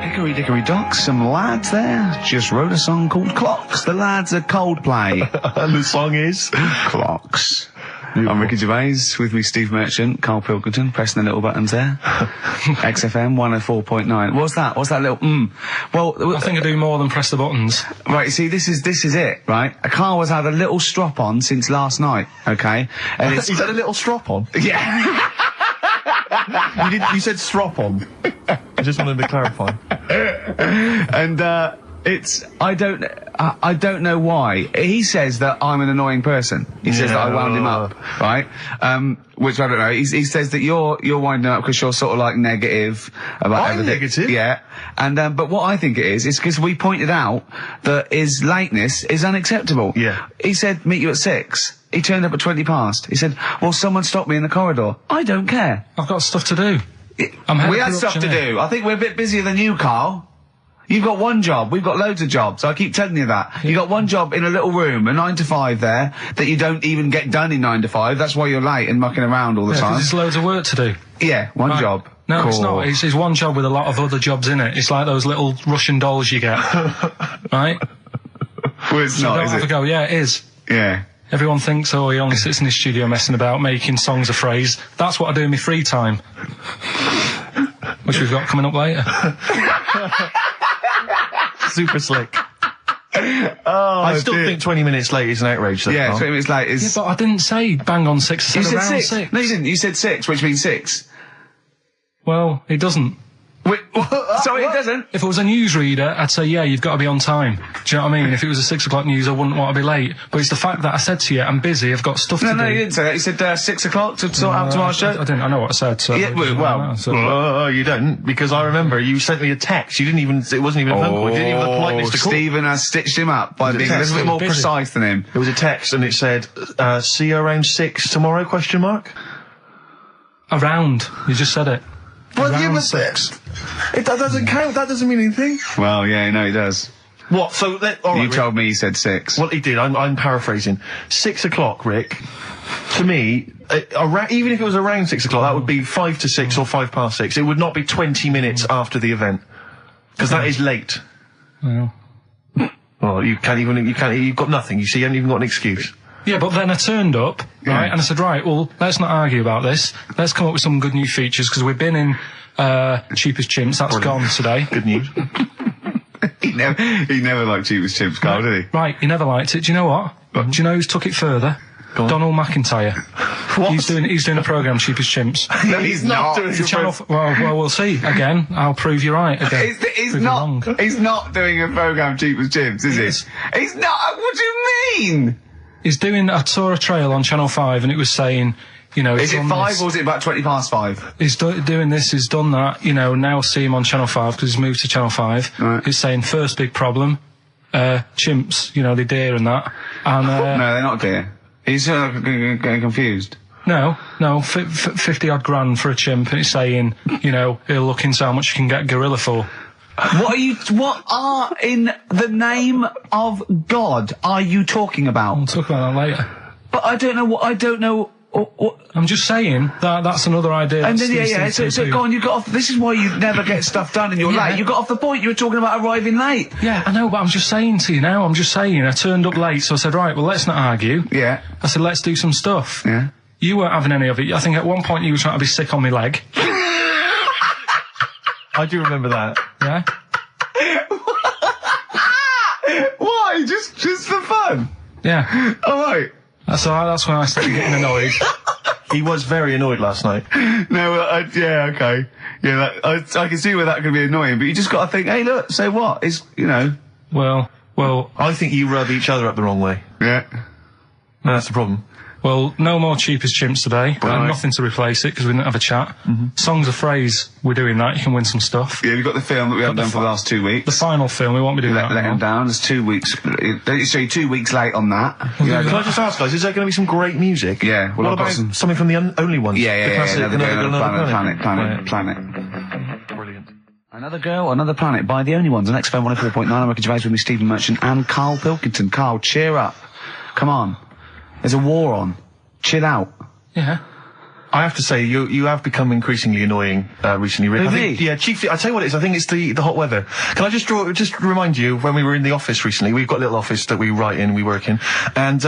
Hickory Dickory Dock, some lads there just wrote a song called Clocks. The lads are Coldplay. And the song is? Clocks. I'm Ricky Gervais, with me Steve Merchant, Karl Pilkington, pressing the little buttons there. XFM 104.9. What's that? What's that little Well, I think I do more than press the buttons. Right, see, this is it, right? Karl has had a little strop on since last night, okay? And He's had a little strop on? Yeah. You said strop on. I just wanted to clarify. And, I don't know why. He says that I'm an annoying person. He says that I wound him up, right? Which I don't know. He says that you're winding up because you're sort of like negative about I'm everything. negative? Yeah. And, but what I think it is because we pointed out that his lateness is unacceptable. Yeah. He said, meet you at 6. He turned up at 20 past. He said, well, someone stopped me in the corridor. I don't care. I've got stuff to do. We had stuff to do. I think we're a bit busier than you, Karl. You've got one job. We've got loads of jobs. I keep telling you that. You've got one job in a little room, a 9 to 5 there, that you don't even get done in 9 to 5. That's why you're late and mucking around all the time. There's loads of work to do. Yeah, one job. No, it's not. It's one job with a lot of other jobs in it. It's like those little Russian dolls you get. Right? Well, it's not, is have it? a go. Yeah, it is. Yeah. Everyone thinks, oh, he only sits in his studio messing about, making songs a phrase. That's what I do in my free time. Which we've got coming up later. Super slick. I still think 20 minutes late is an outrage, though. Yeah, 20 minutes late is... Yeah, but I didn't say bang on 6. I said around 6. No, you didn't. You said 6, which means 6. Well, it doesn't. Wait, sorry, it doesn't? If it was a newsreader, I'd say, yeah, you've got to be on time. Do you know what I mean? If it was a 6 o'clock news, I wouldn't want to be late. But it's the fact that I said to you, I'm busy, I've got stuff to do. No, you didn't say that. You said 6 o'clock to sort out tomorrow's show. I didn't. I know what I said. So yeah, well, you don't, because I remember you sent me a text. You didn't even. It wasn't even a phone call. You didn't even have the politeness to call. Stephen has stitched him up by being a little bit more precise than him. It was a text, and it said, "See you around 6 tomorrow?" Question mark. Around. You just said it. Well, you were 6. That doesn't count. That doesn't mean anything. Well, yeah, no, he does. What? So all right, you told me he said 6. Well, he did. I'm paraphrasing. 6 o'clock, Rick. To me, even if it was around 6 o'clock, that would be 5 to 6 or 5 past 6. It would not be 20 minutes after the event, because that is late. Well, you've got nothing. You see, you haven't even got an excuse. Yeah, but then I turned up, right, and I said, right, well, let's not argue about this. Let's come up with some good new features, because we've been in Cheap as Chimps. That's gone today. Good news. He never liked Cheap as Chimps, Karl, did he? Right, he never liked it. Do you know what? Do you know who's took it further? Donald McIntyre. What? He's doing a programme, Cheap as Chimps. No, he's not doing a channel. Well, we'll see. Again, I'll prove you right. Again, he's not doing a programme, Cheap as Chimps, is he? He's not. What do you mean? He's doing. I saw a trail on Channel 5, and it was saying, you know, is it 5 or is it about 20 past 5? He's doing this. He's done that. You know, now see him on Channel 5 because he's moved to Channel 5. Right. He's saying first big problem, chimps. You know, they're deer and that. And no, they're not deer. He's getting confused. No, 50 odd grand for a chimp, and it's saying, you know, he'll look into how much you can get gorilla for. What are in the name of God are you talking about? We'll talk about that later. But I don't know what. I'm just saying that's another idea. And then, so go on, you got off. This is why you never get stuff done and you're late. You got off the point. You were talking about arriving late. Yeah, I know, but I'm just saying to you now, I turned up late, so I said, right, well, let's not argue. Yeah. I said, let's do some stuff. Yeah. You weren't having any of it. I think at one point you were trying to be sick on my leg. I do remember that. Yeah? Why? Just for fun? Yeah. All right. That's when I started getting annoyed. He was very annoyed last night. No, yeah, okay. Yeah, I can see where that could be annoying, but you just got to think, hey, look, say what? It's, you know. Well. I think you rub each other up the wrong way. Yeah. No, that's the problem. Well, no more Cheap as Chimps today. Right. Nothing to replace it because we didn't have a chat. Songs of phrase, we're doing that. You can win some stuff. Yeah, we've got the film that we haven't done for the last 2 weeks. The final film, we won't be doing that. Let him down. There's 2 weeks. So you're 2 weeks late on that. Can I just ask, guys, is there going to be some great music? Yeah. Well, what about something from the Only Ones? Yeah. Another Planet. Brilliant. Another Girl, Another Planet by The Only Ones on XFM 104.9. I'm Ricky Gervais with me, Stephen Merchant and Karl Pilkington. Karl, cheer up. Come on. There's a war on. Chill out. Yeah. I have to say, you have become increasingly annoying recently, Rick. With me? Yeah, chiefly. I tell you what it is. I think it's the hot weather. Can I just remind you when we were in the office recently? We've got a little office that we write in, we work in, and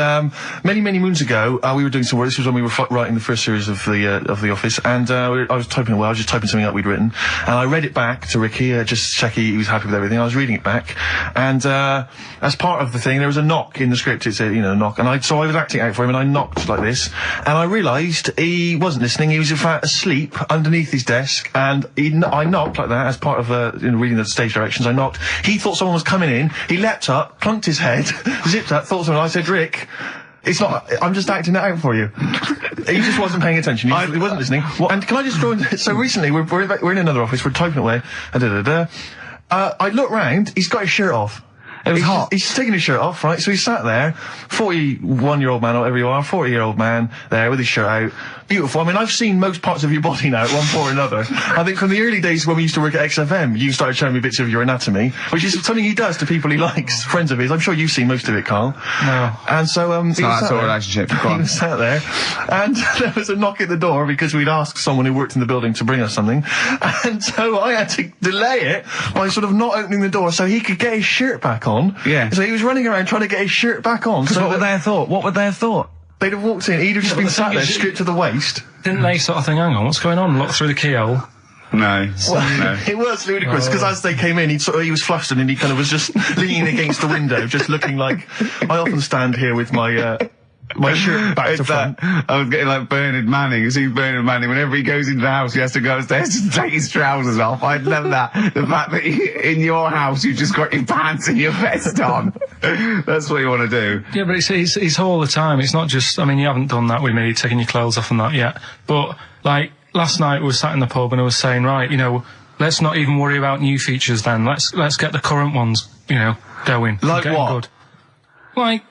many moons ago, we were doing some work. This was when we were writing the first series of the office, and I was typing away. I was just typing something up we'd written, and I read it back to Ricky, just check he was happy with everything. I was reading it back, and as part of the thing, there was a knock in the script. It said, knock, and so I was acting out for him, and I knocked like this, and I realised he wasn't listening. He was in fact asleep underneath his desk, and I knocked like that as part of reading the stage directions. I knocked. He thought someone was coming in. He leapt up, plunked his head, zipped up, thought someone. I said, Rick, it's not. I'm just acting it out for you. He just wasn't paying attention. He wasn't listening. And can I just throw in? So recently we're in another office. We're typing away. I look round. He's got his shirt off. It was hot. He's taking his shirt off, right? So he's sat there, 41-year-old man, or whatever you are, 40-year-old man there with his shirt out. Beautiful. I mean, I've seen most parts of your body now, at one point or another. I think from the early days when we used to work at XFM, you started showing me bits of your anatomy, which is something he does to people he likes, friends of his. I'm sure you've seen most of it, Karl. No. And so, it's not that sort of relationship. He was sat there, and there was a knock at the door because we'd asked someone who worked in the building to bring us something, and so I had to delay it by sort of not opening the door so he could get his shirt back on. Yeah. So he was running around trying to get his shirt back on. So what would they have thought? What would they have thought? They'd have walked in, he'd have just been sat there, stripped to the waist. Didn't they sort of think, hang on, what's going on? Look through the keyhole. No. No. It was ludicrous, because as they came in, he was flustered and he kind of was just leaning against the window, just looking like... I often stand here with my shirt back to front. I was getting like Bernard Manning. You see Bernard Manning, whenever he goes into the house, he has to go upstairs to take his trousers off. I'd love that. The fact that in your house, you've just got your pants and your vest on. That's what you want to do. Yeah, but it's all the time. It's not just, I mean, you haven't done that with me, taking your clothes off and that yet. But, like, last night we were sat in the pub and I was saying, right, let's not even worry about new features then. Let's get the current ones, going. Like what? Good. Like...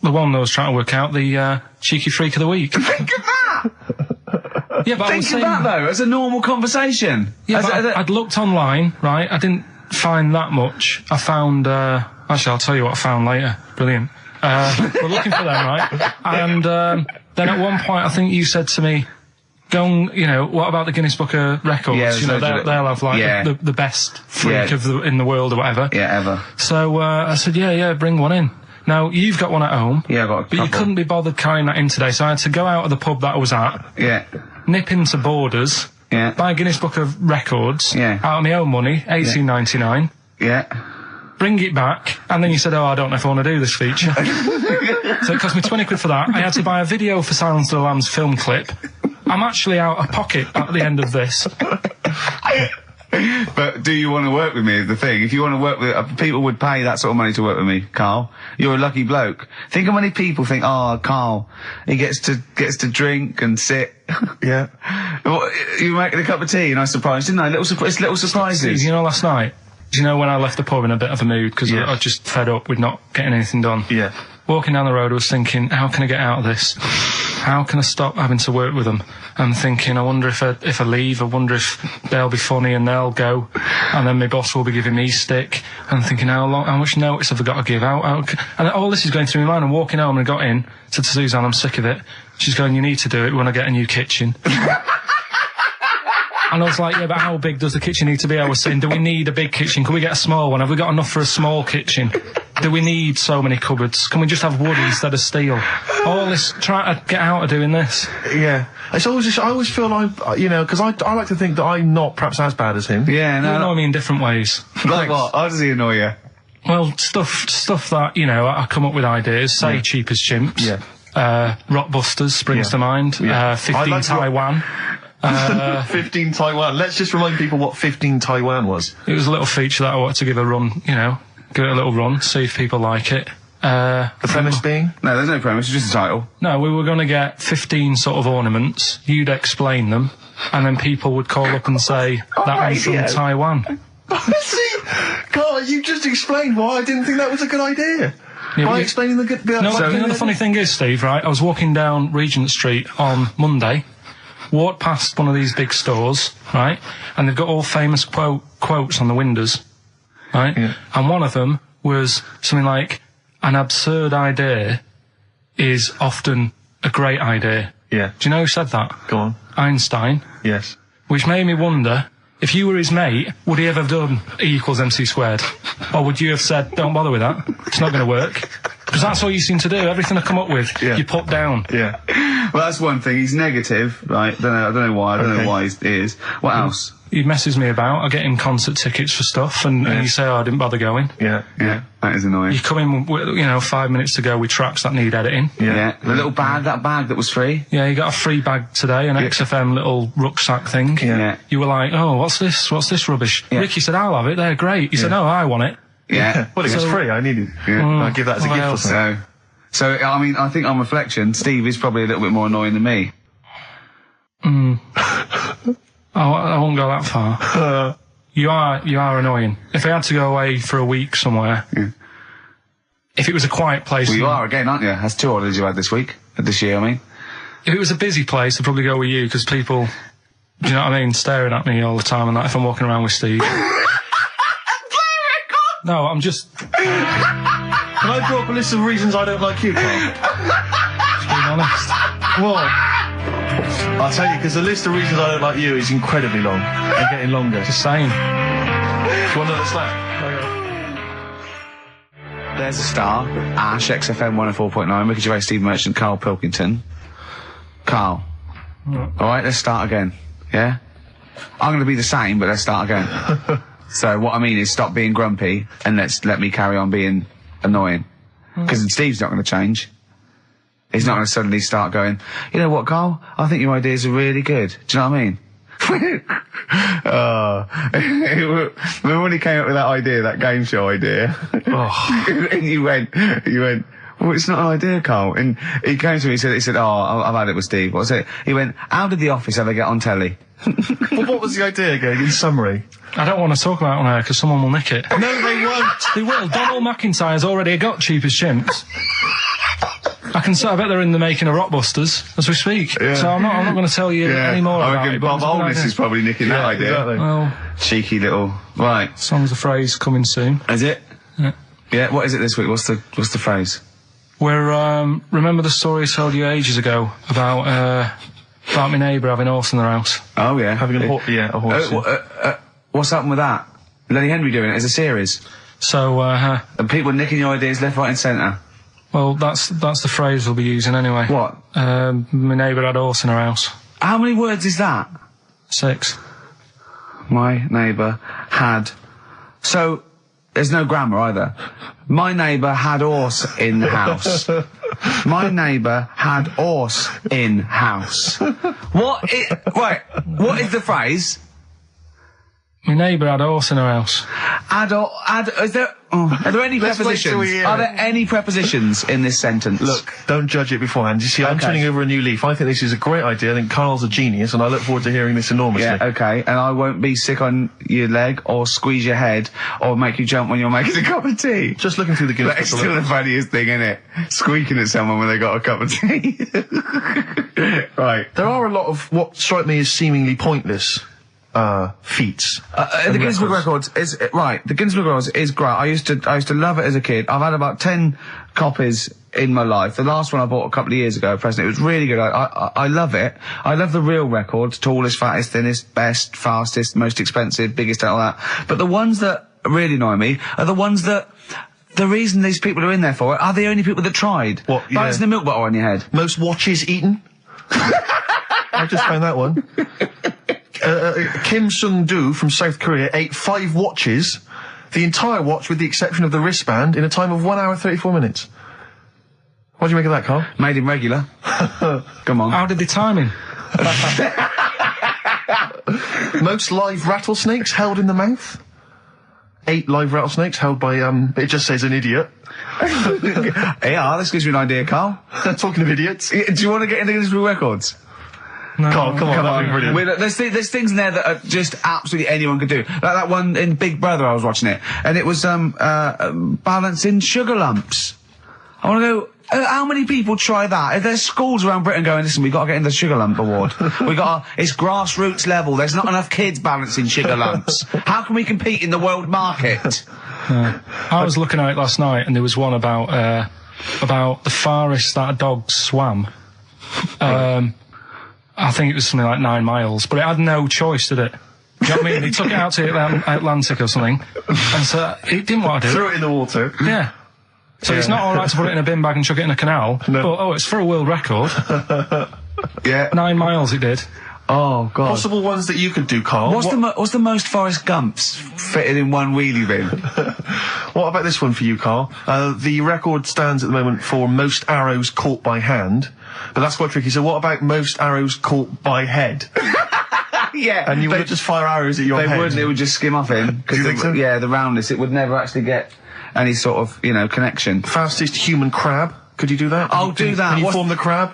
The one that I was trying to work out, the cheeky freak of the week. Think of that! Yeah, but I was Think of that, though, as a normal conversation. Yeah, I'd looked online, right? I didn't find that much. I found... actually, I'll tell you what I found later. Brilliant. We're looking for them, right? And then at one point, I think you said to me, go and, what about the Guinness Book of Records? Yeah, they'll have, like, the best freak in the world or whatever. Yeah, ever. So I said, yeah, bring one in. Now, you've got one at home. Yeah, I've got a couple. But you couldn't be bothered carrying that in today, so I had to go out of the pub that I was at. Yeah. Nip into Borders. Yeah. Buy a Guinness Book of Records. Yeah. Out of my own money, $18.99. Yeah. Bring it back, and then you said, I don't know if I want to do this feature. So it cost me 20 quid for that. I had to buy a video for Silence of the Lambs film clip. I'm actually out of pocket at the end of this. But do you want to work with me is the thing. If you want to work with... people would pay that sort of money to work with me, Karl. You're a lucky bloke. Think of how many people think, Karl, he gets to drink and sit. Yeah. Well, you were making a cup of tea and I surprised, didn't I? Little surprises. Last night, when I left the pub in a bit of a mood, because I was just fed up with not getting anything done. Yeah. Walking down the road, I was thinking, how can I get out of this? How can I stop having to work with them? I'm thinking, I wonder if I leave, I wonder if they'll be funny and they'll go, and then my boss will be giving me stick. And I'm thinking, how much notice have I got to give out? And all this is going through my mind. I'm walking home and I got in, said to Suzanne, I'm sick of it. She's going, you need to do it when I get a new kitchen. And I was like, yeah, but how big does the kitchen need to be? I was saying, do we need a big kitchen? Can we get a small one? Have we got enough for a small kitchen? Do we need so many cupboards? Can we just have wood instead of steel? All this, trying to get out of doing this. Yeah. It's always just, I always feel like, because I like to think that I'm not perhaps as bad as him. Yeah, no. You annoy me in different ways. Like what? How does he annoy you? Well, stuff that, I come up with ideas, say Cheap as Chimps. Yeah. Rockbusters springs to mind. Yeah. 15 Taiwan. 15 Taiwan. Let's just remind people what 15 Taiwan was. It was a little feature that I wanted to give a run, give it a little run, see if people like it. The premise being? No, there's no premise, it's just a title. No, we were going to get 15 sort of ornaments, you'd explain them, and then people would call up and say, that one's from Taiwan. See? God, you just explained why I didn't think that was a good idea. Yeah, by explaining the good... the funny thing is, Steve, right, I was walking down Regent Street on Monday, walked past one of these big stores, right, and they've got all famous quotes on the windows, right, and one of them was something like, an absurd idea is often a great idea. Yeah. Do you know who said that? Go on. Einstein. Yes. Which made me wonder, if you were his mate, would he ever have done E = MC squared? Or would you have said, don't bother with that, it's not going to work? Because that's all you seem to do. Everything I come up with, you put down. Yeah. Well, that's one thing. He's negative, right? I don't know why. I don't know why he is. What else? He messes me about. I get him concert tickets for stuff, and you say, oh, I didn't bother going. Yeah. That is annoying. You come in, with, 5 minutes to go with tracks that need editing. Yeah. The little bag, that bag that was free. Yeah, you got a free bag today, an XFM little rucksack thing. Yeah. You were like, oh, what's this? What's this rubbish? Yeah. Ricky said, I'll have it. They're great. He said, no, I want it. Yeah. Well, it was free. I needed. I'll give that as a gift or something. So, I mean, I think on reflection, Steve is probably a little bit more annoying than me. I won't go that far. You are annoying. If I had to go away for a week somewhere, if it was a quiet place... Well, you are again, aren't you? That's 2 holidays you had this year, I mean. If it was a busy place, I'd probably go with you, because people, do you know what I mean, staring at me all the time and that, if I'm walking around with Steve. No, I'm just... Can I draw up a list of reasons I don't like you, Karl? Just being honest. What? I'll tell you, because the list of reasons I don't like you is incredibly long and getting longer. Just saying. Do you want another slap? There's a star. Ash, XFM 104.9, Ricky Gervais, Steve Merchant, Karl Pilkington. Karl. Alright, let's start again. Yeah? I'm going to be the same, but let's start again. So what I mean is stop being grumpy and let me carry on being annoying. Because Steve's not going to change. He's not going to suddenly start going, you know what, Karl? I think your ideas are really good. Do you know what I mean? Remember when he came up with that idea, that game show idea? And you went, well, it's not an idea, Karl. And he came to me, he said, oh, I've had it with Steve. What's it? He went, how did The Office ever get on telly? Well, what was the idea again, in summary? I don't want to talk about it on air because someone will nick it. No, they won't. They will. Donald McIntyre's already got Cheapest Chimps. I bet they're in the making of Rockbusters as we speak. Yeah. So I'm not going to tell you any more about it. Bob Holness is probably nicking that idea. Exactly. Well, cheeky little. Right. Song's the phrase coming soon. Is it? Yeah. Yeah. What is it this week? What's the phrase? We're remember the story I told you ages ago about my neighbour having a horse in their house. Oh yeah, having a horse. What's happened with that? Lenny Henry doing it as a series. So and people nicking your ideas left, right, and centre. Well, that's the phrase we'll be using anyway. What? My neighbour had a horse in her house. How many words is that? 6. My neighbour had. So there's no grammar either. My neighbour had horse in the house. My neighbour had horse in house. What is the phrase? My neighbour had a horse in her house. Are there any prepositions? Are there any prepositions in this sentence? Look, don't judge it beforehand. You see, I'm turning over a new leaf. I think this is a great idea. I think Karl's a genius, and I look forward to hearing this enormously. Yeah, okay. And I won't be sick on your leg, or squeeze your head, or make you jump when you're making a cup of tea. Just looking through the Guinness. That's still the funniest thing, isn't it? Squeaking at someone when they got a cup of tea. Right. There are a lot of what strike me as seemingly pointless feats. The Guinness Book Records is right. The Guinness Book Records is great. I used to love it as a kid. I've had about 10 copies in my life. The last one I bought a couple of years ago, present. It was really good. I love it. I love the real records: tallest, fattest, thinnest, best, fastest, most expensive, biggest, and all that. But the ones that really annoy me are the ones that. The reason these people are in there for it are the only people that tried. What? Yeah. Balancing the milk bottle on your head. Most watches eaten. I just found that one. Kim Sung-do from South Korea ate 5 watches, the entire watch with the exception of the wristband, in a time of 1 hour 34 minutes. What do you make of that, Karl? Made him regular. Come on. How did they time him? Most live rattlesnakes held in the mouth. 8 live rattlesnakes held by, it just says an idiot. Yeah, this gives you an idea, Karl. Talking of idiots. Do you want to get into Guinness Book Records? No, Karl, come on, that'd be brilliant. There's things in there that are just absolutely anyone could do. Like that one in Big Brother, I was watching it, and it was balancing sugar lumps. I want to go. How many people try that? If there's schools around Britain going, listen, we've got to get in the sugar lump award. It's grassroots level. There's not enough kids balancing sugar lumps. How can we compete in the world market? I was looking at it last night, and there was one about the farthest that a dog swam I think it was something like 9 miles, but it had no choice, did it? Do you know what I mean? They took it out to the Atlantic or something, and so it didn't want to do it. Threw it in the water. Yeah. So it's not all right to put it in a bin bag and chuck it in a canal, but it's for a world record. Yeah. 9 miles it did. Oh, God. Possible ones that you could do, Carl. What's the most Forrest Gumps fitted in one wheelie bin? What about this one for you, Carl? The record stands at the moment for most arrows caught by hand, but that's quite tricky. So what about most arrows caught by head? Yeah. And you would just fire arrows at your head? They wouldn't, it would just skim off him. Do you think so? Yeah, the roundness, it would never actually get any sort of, connection. Fastest human crab? Could you do that? I'll do that. Can you form the crab?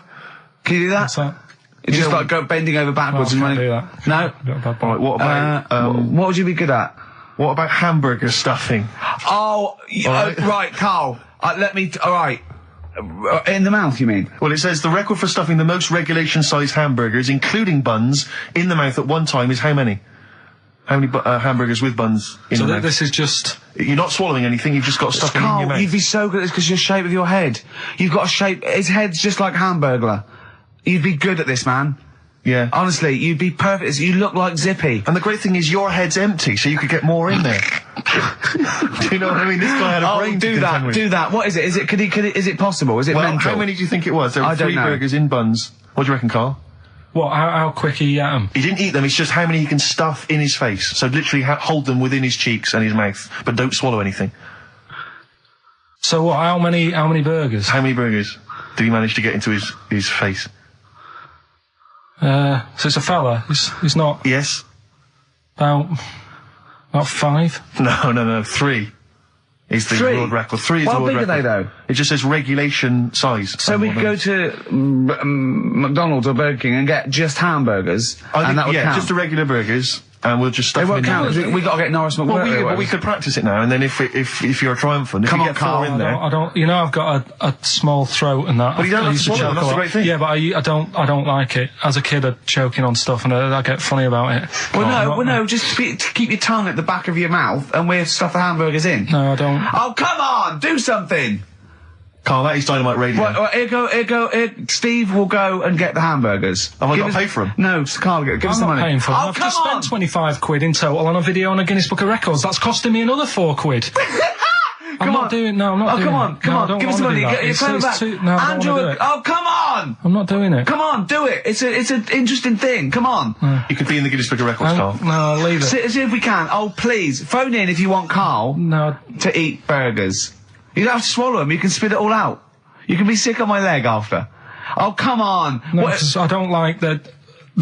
Can you do that? What's that? It's just like bending over backwards and running. Do that. No? Alright, what about, what would you be good at? what about hamburger stuffing? Right, Karl. Alright. In the mouth, you mean? Well, it says the record for stuffing the most regulation-sized hamburgers, including buns, in the mouth at one time is how many? How many hamburgers with buns in the mouth? This is just... You're not swallowing anything, you've just got stuffing in your mouth. You'd be so good at this because your shape of your head. You've got a shape... His head's just like Hamburglar. You'd be good at this, man. Yeah. Honestly, you'd be perfect. You look like Zippy. And the great thing is your head's empty, so you could get more in there. Do you know what I mean? This guy had a brain to contend with. Do that. What is it? Is it possible? Is it mental? How many do you think it was? There were I don't 3 know. burgers in buns. What do you reckon, Carl? What, how quick he ate them? He didn't eat them, it's just how many he can stuff in his face. So literally hold them within his cheeks and his mouth, but don't swallow anything. So what, how many burgers? How many burgers did he manage to get into his face? So it's a fella. He's not Yes? about 5. No, 3. Is the 3? world record. 3 is the How world big record. are they, though? It just says regulation size. So we could go to McDonald's or Burger King and get just hamburgers, and that would count. just the regular burgers, and we'll just stuff It them won't in count there. because we got to get Norris McWhirter. Well, we could practice it now, and then if you're triumphant, if Come you on, get Karl, 4 in there. I don't. You know, I've got a small throat and that. But you don't I have used to swallow, choke that's a the lot. great thing. Yeah, but I don't like it. As a kid, I'd choking on stuff, and I get funny about it. No, just keep your tongue at the back of your mouth, and we'll stuff the hamburgers in. No, I don't. Oh, come on, do something. Carl, that is Dynamite Radio. Well, here, Steve will go and get the hamburgers. Have I got to pay for them? No, Carl, give us I'm the not money. paying for them. Oh, I've come just on. spent 25 quid in total on a video on a Guinness Book of Records. That's costing me another 4 quid. I'm not doing it. No, I'm not doing it. Come on, give us the money. You're coming back. No, I don't wanna do it. Oh, come on. I'm not doing it. Come on, do it. It's an interesting thing. Come on. You could be in the Guinness Book of Records, Carl. No, leave it. See if we can. Oh, please, phone in if you want Karl No. to eat burgers. You don't have to swallow them. You can spit it all out. You can be sick on my leg after. Oh, come on. No, 'cause I don't like the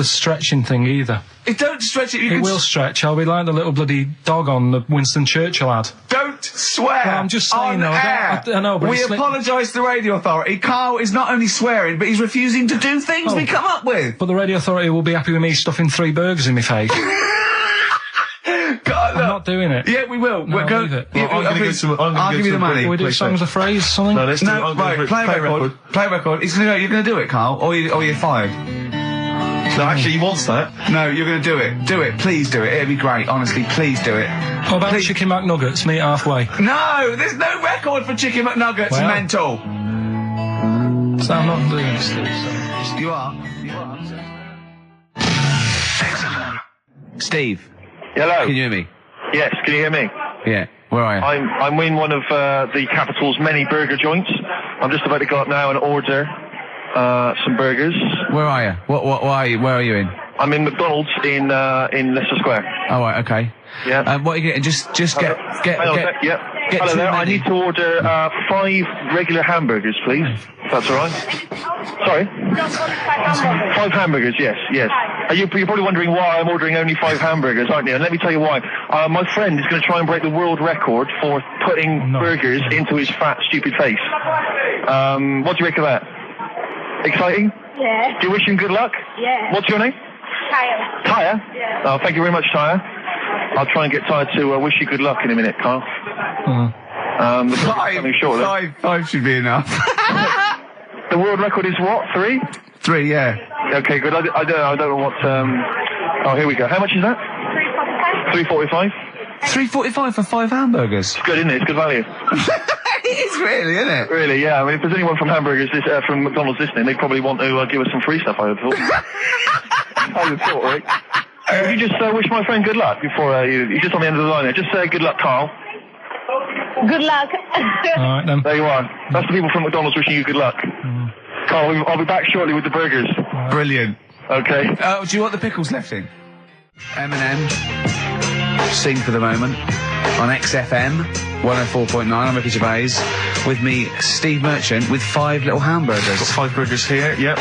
stretching thing either. Don't stretch it. It will stretch. I'll be like the little bloody dog on the Winston Churchill ad. Don't swear. Well, I'm just saying, on though, air. I know, but we it's like- apologise to the radio authority. Karl is not only swearing, but he's refusing to do things we come up with. But the radio authority will be happy with me stuffing 3 burgers in my face. God, I'm not doing it. Yeah, we will. No, We'll go. leave it. Yeah, I'm gonna I'll give you the money. Can we do songs of phrase, something? No, let's do No, right, play a record. Play a record. You're going to do it, Karl, or you're fired. No, actually, he wants that. No, you're going to do it. Do it. Please do it. It'd be great. Honestly, please do it. What about Chicken McNuggets? Meet halfway. No, there's no record for Chicken McNuggets. Well. Mental. So I'm not doing it still. So. You are. Steve, Hello. can you hear me? Yes, can you hear me? Yeah. Where are you? I'm in one of the capital's many burger joints. I'm just about to go up now and order some burgers. Where are you? What are you? Where are you in? I'm in McDonald's in Leicester Square. Oh, right, okay. Yeah. What are you getting? Just get. Yep. Get Hello too there. I many. need to order 5 regular hamburgers, please. If that's all right. Sorry. 5 hamburgers. Yes. You're probably wondering why I'm ordering only 5 hamburgers, aren't you? And let me tell you why. My friend is going to try and break the world record for putting burgers into his fat, stupid face. What do you make of that? Exciting? Yeah. Do you wish him good luck? Yeah. What's your name? Tyre. Tyre? Yeah. Oh, thank you very much, Tyre. I'll try and get Tyre to wish you good luck in a minute, Karl. The coming shortly. 5 should be enough. The world record is what? 3? 3, yeah. Okay, good. I don't know what. Oh, here we go. How much is that? 3.45. $3.45 for 5 hamburgers. It's good, isn't it? It's good value. is really, isn't it? Really, yeah. I mean, if there's anyone from from McDonald's listening, they'd probably want to give us some free stuff, I would have thought. I would have thought, Rick. Would you just wish my friend good luck before you're just on the end of the line there. Just say good luck, Karl. Good luck. Alright then. There you are. That's the people from McDonald's wishing you good luck. Karl, I'll be back shortly with the burgers. Brilliant. Okay. Do you want the pickles left in? Eminem, Sing for the Moment, on XFM 104.9. I'm Ricky Gervais. With me, Steve Merchant, with 5 little hamburgers. Got 5 burgers here, yep.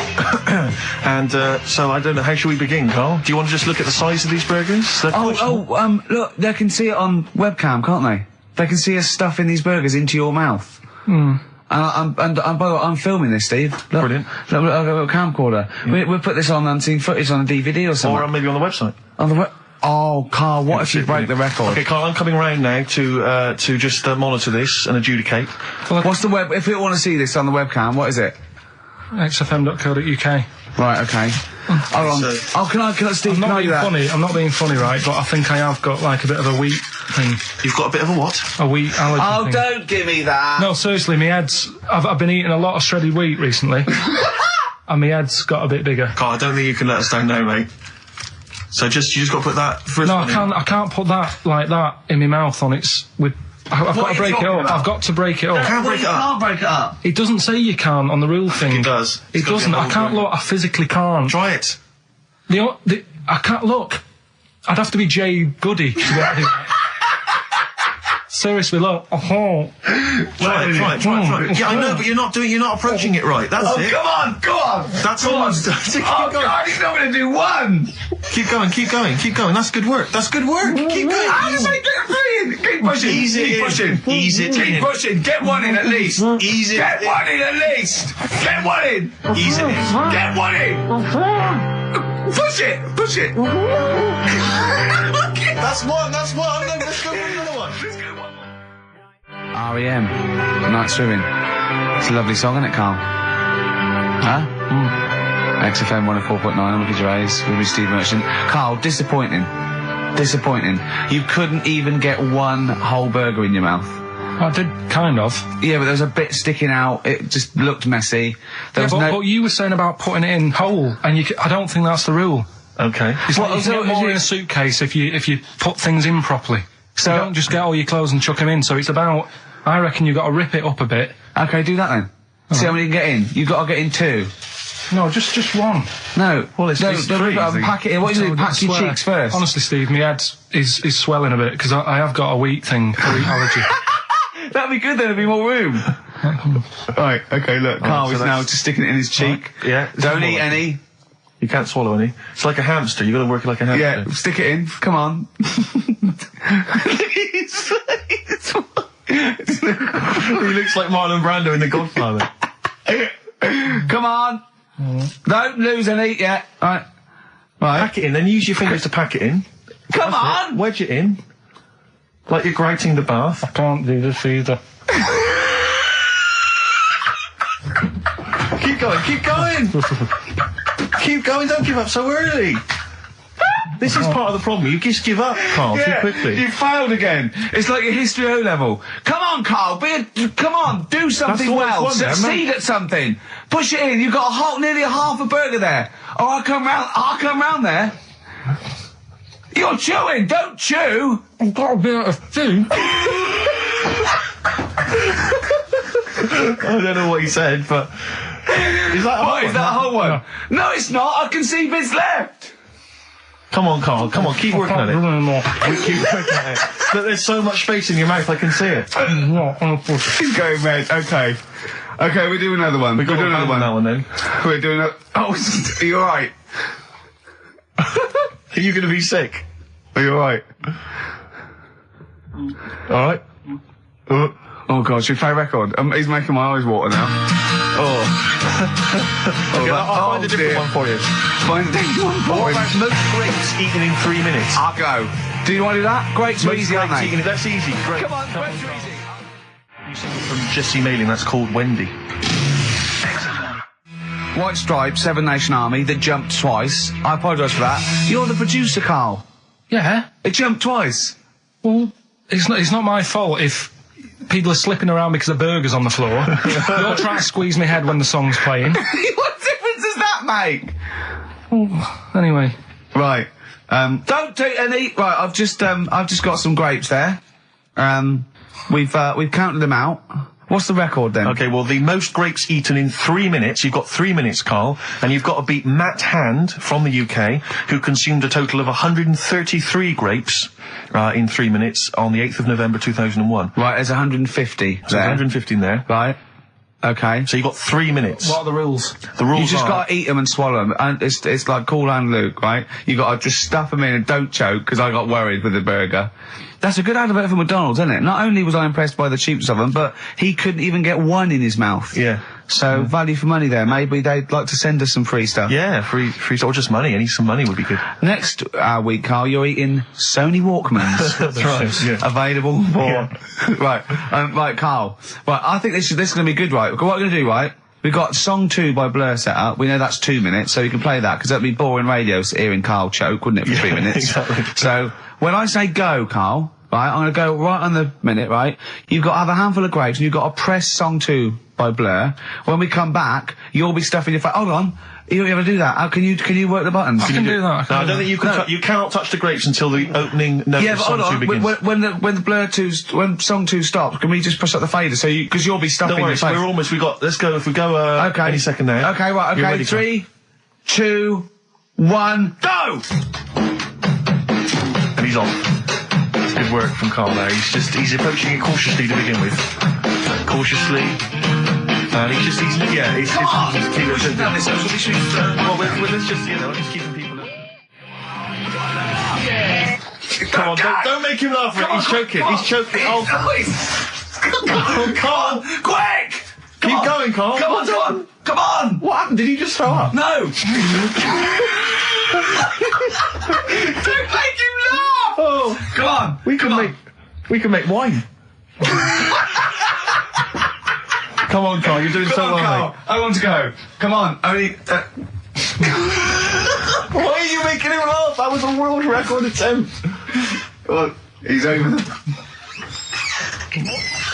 And so I don't know, how should we begin, Karl? Do you want to just look at the size of these burgers? Look, they can see it on webcam, can't they? They can see us stuffing these burgers into your mouth. And by the way, I'm filming this, Steve. Look, Brilliant. Look, I've got a camcorder. We'll put this on unseen footage on a DVD or something. Or maybe on the website. On the Oh, Karl, what if you break the record? Okay, Karl, I'm coming round now to just monitor this and adjudicate. What's the web? If people want to see this on the webcam, what is it? xfm.co.uk. Right, okay. Hold on. Can I, Steve, I'm can not I do being that? funny. I'm not being funny, right? But I think I have got like a bit of a wheat thing. You've got a bit of a what? A wheat allergy thing. Don't give me that. No, seriously, my head's... I've been eating a lot of shredded wheat recently. And my head's got a bit bigger. Karl, I don't think you can let us down now, mate. So you just got to put that... No, I can't put that like that in my mouth on its... I've got to break it up. I've got to break it up. Can't break it up. Can't break it up. It doesn't say you can on the rule thing. It does. It doesn't. I can't look. I physically can't. Try it. I can't look. I'd have to be Jay Goody to get it. Seriously, look. Try it. Yeah, I know, but you're not approaching it right. That's it. Come on, go on. That's all. Keep going. God, he's not going to do one. Keep going. That's good work. Keep going. How do I get brilliant? Keep pushing. Ease it Keep in. pushing. Ease it Keep in. pushing. Get one in at least. Ease it Get in. one in at least. Get one in. Ease it in. Get one in. Push it. Push it. That's one. Let's go for another one. R.E.M. Night Swimming. It's a lovely song, isn't it, Karl? Huh? XFM 104.9, I'm Ricky Gervais, with me, Steve Merchant. Karl, disappointing. You couldn't even get one whole burger in your mouth. I did, kind of. Yeah, but there was a bit sticking out. It just looked messy. But you were saying about putting it in whole, and I don't think that's the rule. Okay. It's like you can get more in a suitcase if you put things in properly. So you don't just get all your clothes and chuck them in. So it's about... I reckon you've got to rip it up a bit. Okay, do that then. See how many you can get in. You've got to get in 2. No, just one. No. Well, it's crazy. Pack it in. What do you do? Pack your cheeks first. Honestly, Steve, my head is swelling a bit because I have got a wheat thing, a wheat allergy. That'd be good, then there'd be more room. Right, okay, look, Karl is now just sticking it in his cheek. Right. Yeah. Don't eat any. You can't swallow any. It's like a hamster, you gotta work it like a hamster. Yeah, stick it in. Come on. He looks like Marlon Brando in The Godfather. Come on. Don't lose any yet. Right. Pack it in, then use your fingers to pack it in. Come on! Wedge it in. Like you're grating the bath. I can't do this either. Keep going. Keep going, don't give up so early. This is part of the problem. You just give up, Karl, too quickly. You failed again. It's like your history O level. Come on, Karl. Come on. Do something well. Succeed at something. Push it in. You've got nearly a half a burger there. Oh, I'll come round there. You're chewing. Don't chew. I've got a bit of food. I don't know what he said, but... Is that a whole one? No, it's not. I can see bits left. Come on, Karl. Come on, keep working at it. Keep working at it. But there's so much space in your mouth, I can see it. He's going red. Okay, we'll do another one. We'll do another one. That one then. We're doing a... Oh, are you alright? Are you going to be sick? Are you alright? Alright. Oh God, should we play a record? He's making my eyes water now. Okay, I'll find a different one for you. Find a different one for What him. about most grapes eaten in 3 minutes? I'll go. Do you want to do that? Grapes are easy, aren't they? That's easy. Great. Come on, grapes are easy. From Jesse Mailing, that's called Wendy. White Stripes, Seven Nation Army, that jumped twice. I apologise for that. You're the producer, Karl. Yeah. It jumped twice. Well, it's not my fault if people are slipping around because of burgers on the floor. You're trying to squeeze my head when the song's playing. What difference does that make? Anyway. Right. Don't take any. Right. I've just got some grapes there. We've counted them out. What's the record then? Okay, well, the most grapes eaten in 3 minutes. You've got 3 minutes, Karl, and you've got to beat Matt Hand from the UK, who consumed a total of 133 grapes in 3 minutes on the 8th of November 2001. Right, there's 150 So 150 in there. Right. Okay. So you've got 3 minutes. What are the rules? The rules You just are... gotta eat them and swallow them. And it's like Cool and Luke, right? You gotta just stuff them in and don't choke, because I got worried with the burger. That's a good advert for McDonald's, isn't it? Not only was I impressed by the cheapness of them, but he couldn't even get one in his mouth. Yeah. So, value for money there. Maybe they'd like to send us some free stuff. Yeah, free or just money. Any some money would be good. Next week, Karl, you're eating Sony Walkmans. That's right. Yeah. Available for... Right, Karl. Right, I think this is going to be good, right? What we're going to do, right? We've got Song 2 by Blur set up. We know that's 2 minutes, so you can play that, because that'd be boring radio hearing Karl choke, wouldn't it, for 3 minutes? Exactly. So, when I say go, Karl, right, I'm going to go right on the minute, right? You've got to have a handful of grapes, and you've got to press Song 2 by Blur. When we come back, you'll be stuffing your face. Hold on. You don't ever do that. How can you work the buttons? I can do that. No, I don't think you can. You cannot touch the grapes until the opening note Yeah, of but Song hold 2 on. begins. When the Blur 2's, when Song 2 stops, can we just push up the fader? So because you'll be stuffing Don't worry, your face. we're almost. Let's go. If we go. Okay. Any second now. Okay, right. You're Okay, ready, 3, 2, 1, go! And he's off. It's good work from Karl there. He's approaching it cautiously to begin with. Cautiously. And he's Come on! Well, let's just, just keeping people up. Come on, don't make him laugh, Rick. He's choking. He's choking. Oh, Karl! Quick! Keep going, Karl. Come on! Come on! What happened? Did he just throw up? No! Don't make him laugh! Oh, Come on! we can make wine. Come on, Karl. You're doing so well, Karl. mate. I want to go. Come on. Only... Why are you making him laugh? That was a world record attempt. Come on. He's over the...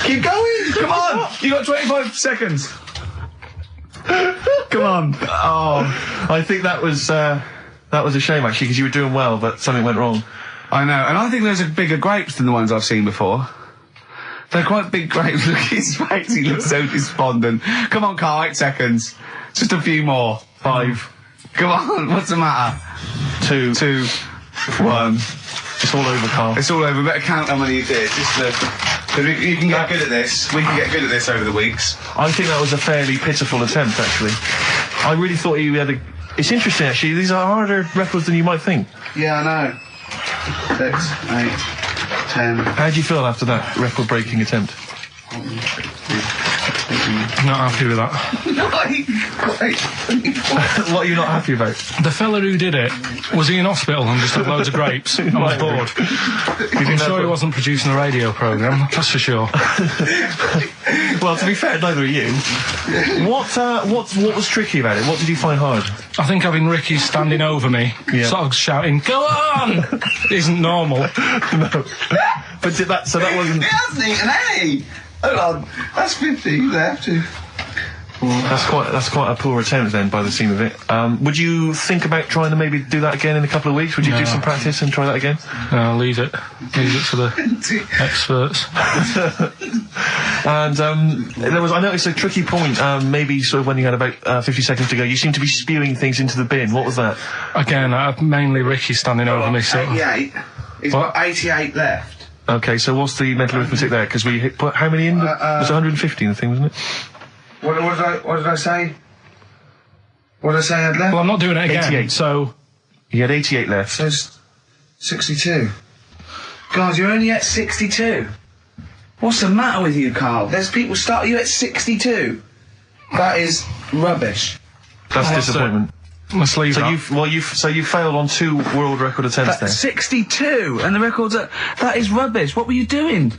Keep going. Come on! You got 25 seconds. Come on. Oh. I think that was a shame, actually, because you were doing well, but something went wrong. I know. And I think those are bigger grapes than the ones I've seen before. They're quite big grapes. Look at his face. He looks so despondent. Come on, Karl. 8 seconds. Just a few more. 5. Come on. What's the matter? 2, 1. It's all over, Karl. It's all over. Better count how many you did. Just because you can get good at this. We can get good at this over the weeks. I think that was a fairly pitiful attempt, actually. I really thought you had a... It's interesting, actually. These are harder records than you might think. Yeah, I know. 6, 8, 10. How do you feel after that record-breaking attempt? Not happy with that. What are you not happy about? The fella who did it, was he in hospital and just had loads of grapes? I was bored. I'm sure he wasn't producing a radio programme, that's for sure. Well, to be fair, neither are you. What was tricky about it? What did you find hard? I think having Ricky standing over me, sort of shouting, "Go on!" isn't normal. No. But that wasn't... He hasn't eaten any! Hold on. That's 50 left. That's quite a poor attempt then, by the seam of it. Would you think about trying to maybe do that again in a couple of weeks? Would you do some practice and try that again? No, leave it. Leave it for the experts. And I noticed a tricky point, maybe sort of when you had about 50 seconds to go, you seemed to be spewing things into the bin. What was that? Again, mainly Ricky standing over me, so... 88. He's got 88 left. Okay, so what's the mental arithmetic there? Because we put how many in? It was 150 in the thing, wasn't it? What did I say? What did I say I had left? Well, I'm not doing it again, 88. so... You had 88 left. So it's 62. God, you're only at 62. What's the matter with you, Karl? There's people start you at 62. That is rubbish. That's disappointment. Let's leave that. So you failed on 2 world record attempts there. 62, and the record's that is rubbish. What were you doing?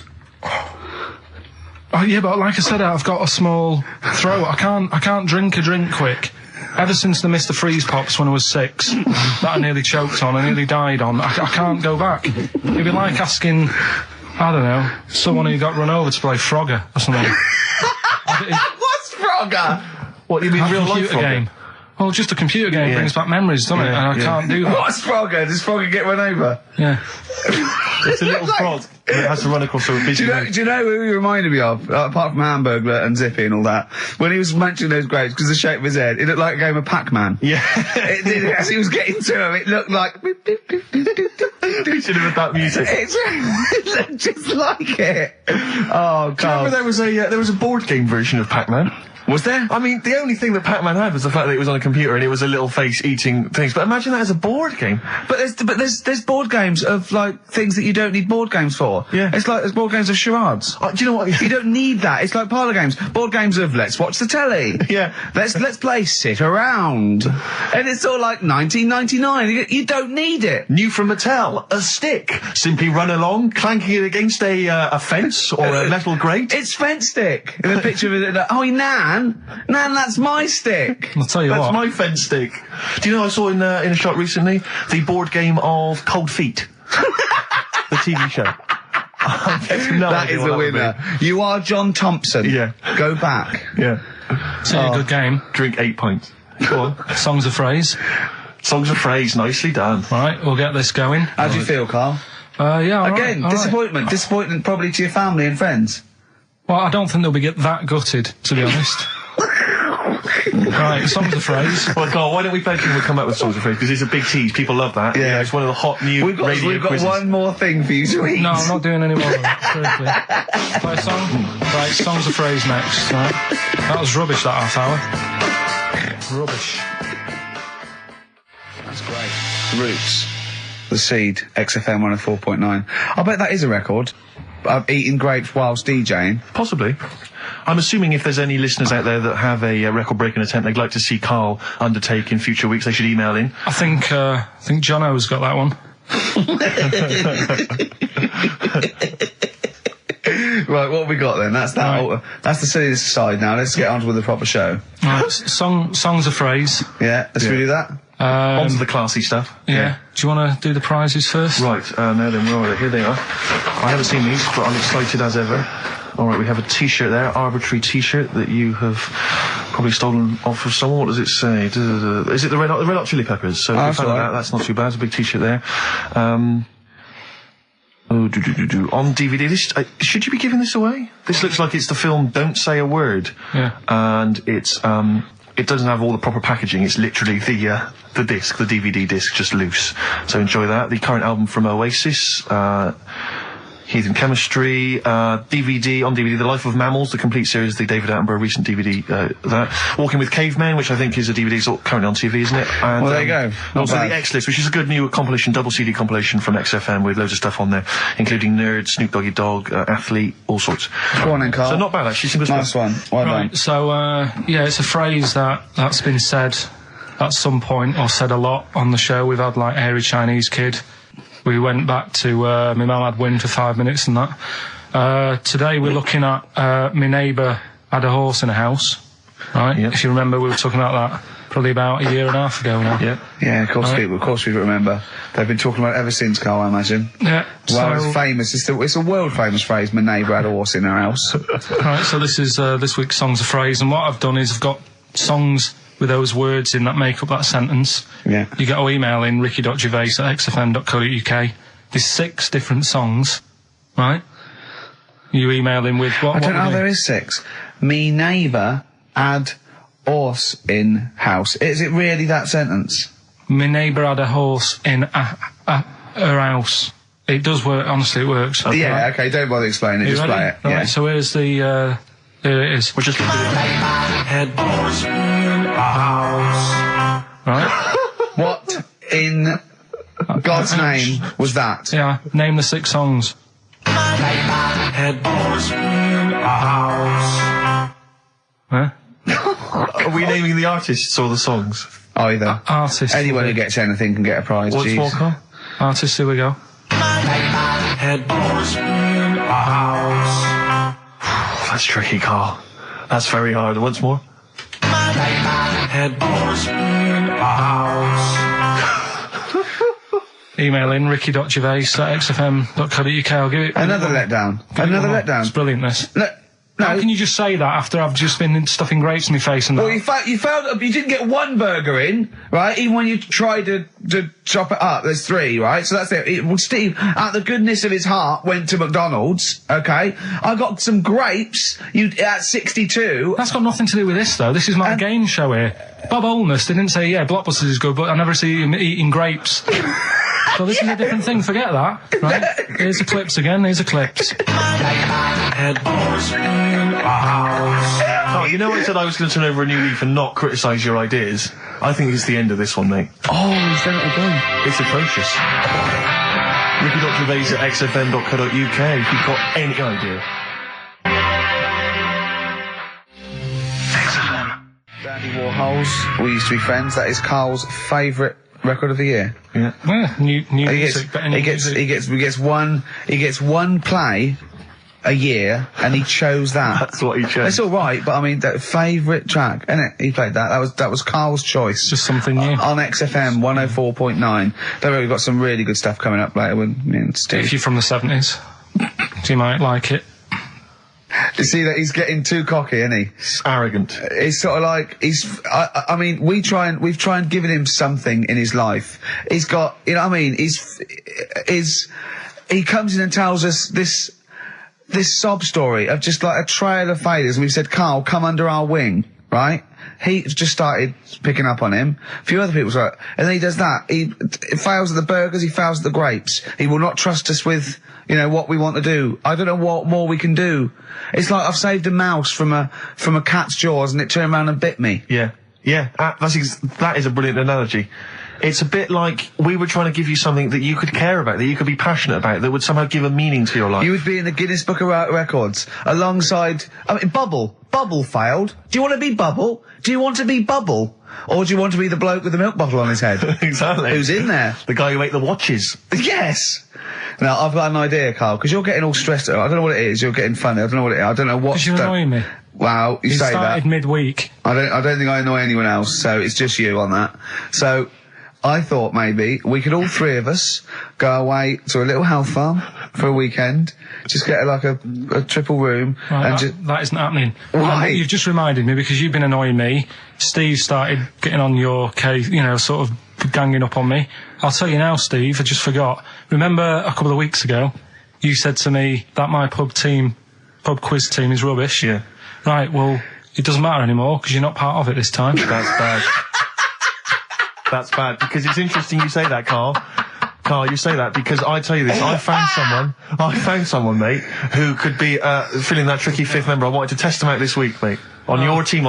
Oh, yeah, but like I said, I've got a small throat. I can't drink a drink quick. Ever since the Mr. Freeze Pops when I was 6, that I nearly choked on, I nearly died on, I can't go back. It'd be like asking I don't know. Someone who got run over to play Frogger or something. What's Frogger? What do you mean, A real life computer game. Well, just a computer game brings back memories, doesn't it? And I can't do that. What's Frogger? Does Frogger get run over? Yeah. It's a little frog that has to run across a busy road. Do you know who he reminded me of? Apart from Hamburglar and Zippy and all that. When he was mentioning those grapes, because the shape of his head, it looked like a game of Pac-Man. Yeah. It did, as he was getting to him, it looked like... We should have had that music. It looked just like it. Oh, God. Do you remember there was a board game version of Pac-Man? Was there? I mean, the only thing that Pac-Man had was the fact that it was on a computer and it was a little face eating things. But imagine that as a board game. But there's board games of, like, things that you don't need board games for. Yeah. It's like, there's board games of charades. Do you know what? You don't need that. It's like parlour games. Board games of let's watch the telly. Yeah. Let's play sit around. And it's all like 1999. You don't need it. New from Mattel, a stick. Simply run along, clanking it against a fence or a metal grate. It's fence stick. In the picture of it, oh, Nan, that's my stick. I'll tell you That's what. my fence stick. Do you know I saw in a shop recently the board game of Cold Feet, the TV show. That is a winner. You are John Thompson. Yeah. Go back. Yeah. It's a good game. Drink 8 pints. Go on. Songs of phrase. Songs of phrase, nicely done. Right, we'll get this going. How do you feel, Karl? Yeah, all right, Again, all right. disappointment. Disappointment probably to your family and friends. Well, I don't think they'll be that gutted, to be honest. Right, songs of phrase. Well, Carl, why don't we both we'll come up with songs of phrase, because it's a big tease. People love that. Yeah. It's one of the hot new We've got quizzes. one more thing for you to eat. No, I'm not doing any more of that. Seriously. Play a song? Right, songs of phrase next. Right. That was rubbish, that half hour. Rubbish. That's great. Roots. The Seed. XFM 104.9. I bet that is a record. Eating grapes whilst DJing. Possibly. I'm assuming if there's any listeners out there that have a record-breaking attempt they'd like to see Karl undertake in future weeks, they should email in. I think Jono's got that one. Right, what have we got then? That's that. Right. That's the silliness aside now. Let's get on with the proper show. Right, songs of phrase. Yeah, let's do that. On to the classy stuff. Yeah. Do you want to do the prizes first? Right, now then, where are they? Here they are. I haven't seen these, but I'm excited as ever. Alright, we have a t-shirt there, arbitrary t-shirt that you have probably stolen off of someone. What does it say? Is it the Red Hot Chili Peppers? So if you found that, that's not too bad. It's a big t-shirt there. On DVD, should you be giving this away? This looks like it's the film Don't Say a Word. Yeah. And it's, it doesn't have all the proper packaging. It's literally the disc, the DVD disc, just loose. So enjoy that. The current album from Oasis, Heathen Chemistry, DVD, on DVD, The Life of Mammals, the complete series, the David Attenborough recent DVD, that. Walking with Cavemen, which I think is a DVD, it's currently on TV, isn't it? And, Well, there you go. Not Also bad. the X-List, which is a good new compilation, double CD compilation from XFM with loads of stuff on there, including Nerd, Snoop Doggy Dogg, Athlete, all sorts. Go on then, Karl. So not bad, actually. Single Nice one. Well done. Right, so, yeah, it's a phrase that's been said at some point, or said a lot on the show. We've had, like, Hairy Chinese Kid. We went back to, my mum had wind for 5 minutes and that. Today we're looking at, my neighbour had a horse in a house, right? Yep. If you remember, we were talking about that probably about a year and a half ago now. Yeah. Yeah, of course, Right. people. Of course, we remember. They've been talking about it ever since, Karl, I imagine. Yeah. Well, so, it's famous. It's a world famous phrase. My neighbour had a horse in her house. right, so this is, this week's Songs of Phrase, and what I've done is I've got songs with those words in that make up that sentence. Yeah. You get to email in ricky.gervais@xfm.co.uk. There's 6 different songs, right? You email in with what? I don't what know. would There you- is 6. Me neighbour had horse in house. Is it really that sentence? My neighbour had a horse in her house. It does work. Honestly, it works. Yeah. Okay. Don't bother explaining it. You Just ready? play it. Right, Yeah. so here's the, here it is. We're just Right? What in God's name was that? Yeah, name the 6 songs. Huh? Are we naming the artists or the songs? Either. Artist. Anyone who gets anything can get a prize. What's Jeez. more, Carl? Artist, here we go. That's tricky, Carl. That's very hard. Once more. email in, ricky.gervais@xfm.co.uk. I'll give it... Another letdown. Another letdown. It's brilliant, this. No. How can you just say that after I've just been stuffing grapes in my face and that? Well, you failed. You didn't get one burger in, right? Even when you tried to chop it up, there's 3, right? So that's it. Well, Steve, out of the goodness of his heart, went to McDonald's. Okay, I got some grapes. At 62. That's got nothing to do with this, though. This is my game show here. Bob Holness didn't say, yeah, Blockbusters is good, but I never see him eating grapes. So this is a different thing. Forget that. Right? Here's the clips again. Here's the clips. Oh, you know I said I was going to turn over a new leaf and not criticise your ideas? I think it's the end of this one, mate. Oh, he's done it again. It's atrocious. Ricky.gervais@xfm.co.uk if you've got any idea. XFM. Dandy Warhols. We used to be friends. That is Karl's favourite record of the year. Yeah. Well, new music. He gets one play a year, and he chose that. That's what he chose. It's all right, but I mean, that favourite track, innit? He played that. That was Karl's choice. Just something new. On XFM 104.9. Don't worry, we've got some really good stuff coming up later with me and Steve. If you're from the 70s, you might like it. You see that he's getting too cocky, isn't he? Arrogant. He's sort of like, I mean, we've tried giving him something in his life. He's got, you know what I mean? He comes in and tells us this sob story of just like a trail of failures, and we've said, Karl, come under our wing, right? He just started picking up on him. A few other people's like, and then he does that. He fails at the burgers, he fails at the grapes. He will not trust us with, you know, what we want to do. I don't know what more we can do. It's like I've saved a mouse from a cat's jaws and it turned around and bit me. Yeah. That is a brilliant analogy. It's a bit like we were trying to give you something that you could care about, that you could be passionate about, that would somehow give a meaning to your life. You would be in the Guinness Book of Records alongside, I mean, Bubble. Bubble failed. Do you want to be Bubble? Do you want to be Bubble? Or do you want to be the bloke with the milk bottle on his head? Exactly. Who's in there? The guy who ate the watches. Yes! Now, I've got an idea, Karl, because you're getting all stressed out. I don't know what it is. You're getting funny. I don't know what it is. I don't know what... Because you're annoying me. Wow, you say that. You started midweek. I don't think I annoy anyone else, so it's just you on that. So, I thought maybe we could all 3 of us go away to a little health farm for a weekend, just get a triple room, right, that isn't happening. Why? You've just reminded me, because you've been annoying me. Steve started getting on your case, you know, sort of ganging up on me. I'll tell you now, Steve, I just forgot. Remember a couple of weeks ago, you said to me that my pub quiz team is rubbish. Yeah. Right, well, it doesn't matter anymore, because you're not part of it this time. That's bad. That's bad, because it's interesting you say that, Karl. Karl, you say that because I tell you this, I found someone, mate, who could be filling that tricky 5th member. I wanted to test him out this week, mate. On your team.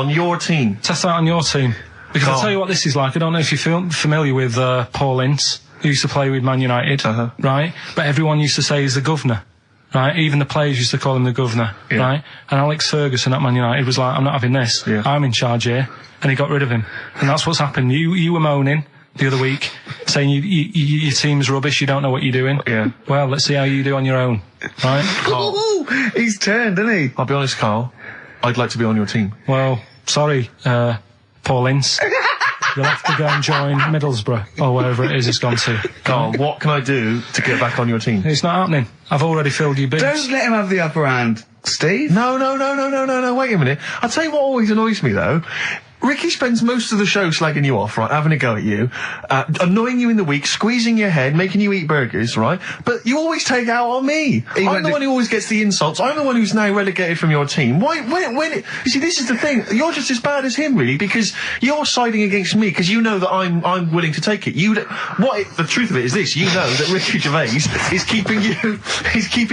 Test out on your team. Because I'll tell you what this is like. I don't know if you're familiar with Paul Ince, who used to play with Man United, right? But everyone used to say he's the governor, right? Even the players used to call him the governor, right? And Alex Ferguson at Man United was like, I'm not having this. Yeah. I'm in charge here. And he got rid of him. And that's what's happened. You were moaning the other week, saying your team's rubbish, you don't know what you're doing. Yeah. Well, let's see how you do on your own, right? Ooh, he's turned, isn't he? I'll be honest, Karl, I'd like to be on your team. Well, sorry, Paul Ince. You'll have to go and join Middlesbrough, or wherever it is it's gone to. Karl, what can I do to get back on your team? It's not happening. I've already filled your bins. Don't let him have the upper hand, Steve. No, wait a minute. I'll tell you what always annoys me, though. Ricky spends most of the show slagging you off, right, having a go at you, annoying you in the week, squeezing your head, making you eat burgers, right? But you always take it out on me. I'm the one who always gets the insults. I'm the one who's now relegated from your team. Why, you see, this is the thing. You're just as bad as him, really, because you're siding against me, because you know that I'm willing to take it. The truth of it is this, you know that Ricky Gervais is keeping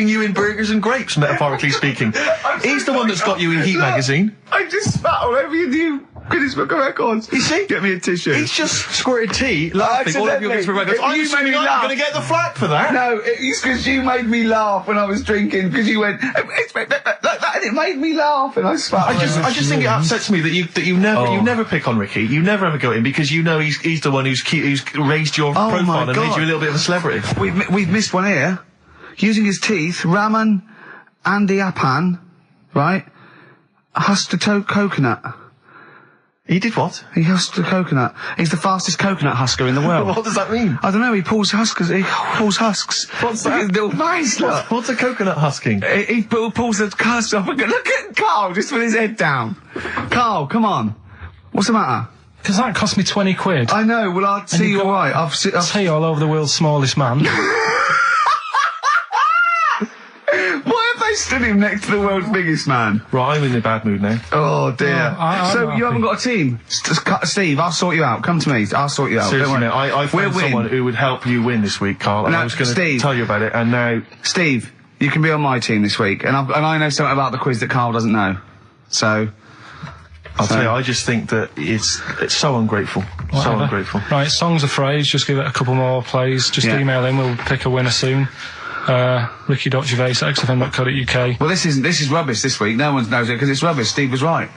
you in burgers and grapes, metaphorically speaking. He's the one that's got you in Heat magazine. I just spat all over you. Guinness Book of Records. You see? Get me a tissue. He's just squirted tea, laughing all over your Guinness Book of Records. I'm going to get the flak for that. No, it's because you made me laugh when I was drinking, because you went, like that, and it made me laugh, and I spat. I just think it upsets me that you never pick on Ricky. You never ever go in, because you know he's the one who's raised your profile and made you a little bit of a celebrity. We've missed one here. Using his teeth, Raman Andy Apan, right? Hustato coconut. He did what? He husked a coconut. He's the fastest coconut husker in the world. What does that mean? I don't know, he pulls husks. What's Look at that? his little face, look. What's a coconut husking? He pulls the husk off. Look at Karl, just with his head down. Karl, come on. What's the matter? Because that cost me 20 quid. I know, well, I'll see you alright. I've Tea all over the world's smallest man. Why have they stood him next to the world's biggest man? Right, I'm in a bad mood now. Oh dear. I'm So not you haven't happy. got a team? Steve, I'll sort you out. Come to me. I'll sort you out. Seriously, Don't mate, worry. I found We'll someone win. who would help you win this week, Karl, and No, I was going to Steve. tell you about it, and now... Steve, you can be on my team this week, and I know something about the quiz that Karl doesn't know. So, I'll tell you, I just think that it's so ungrateful. So Whatever. ungrateful. Right, songs of phrase, just give it a couple more plays. Just Yeah. email in, we'll pick a winner soon. Ricky.Gervais@xfm.co.uk. well, this is rubbish this week. No one knows it because it's rubbish. Steve was right.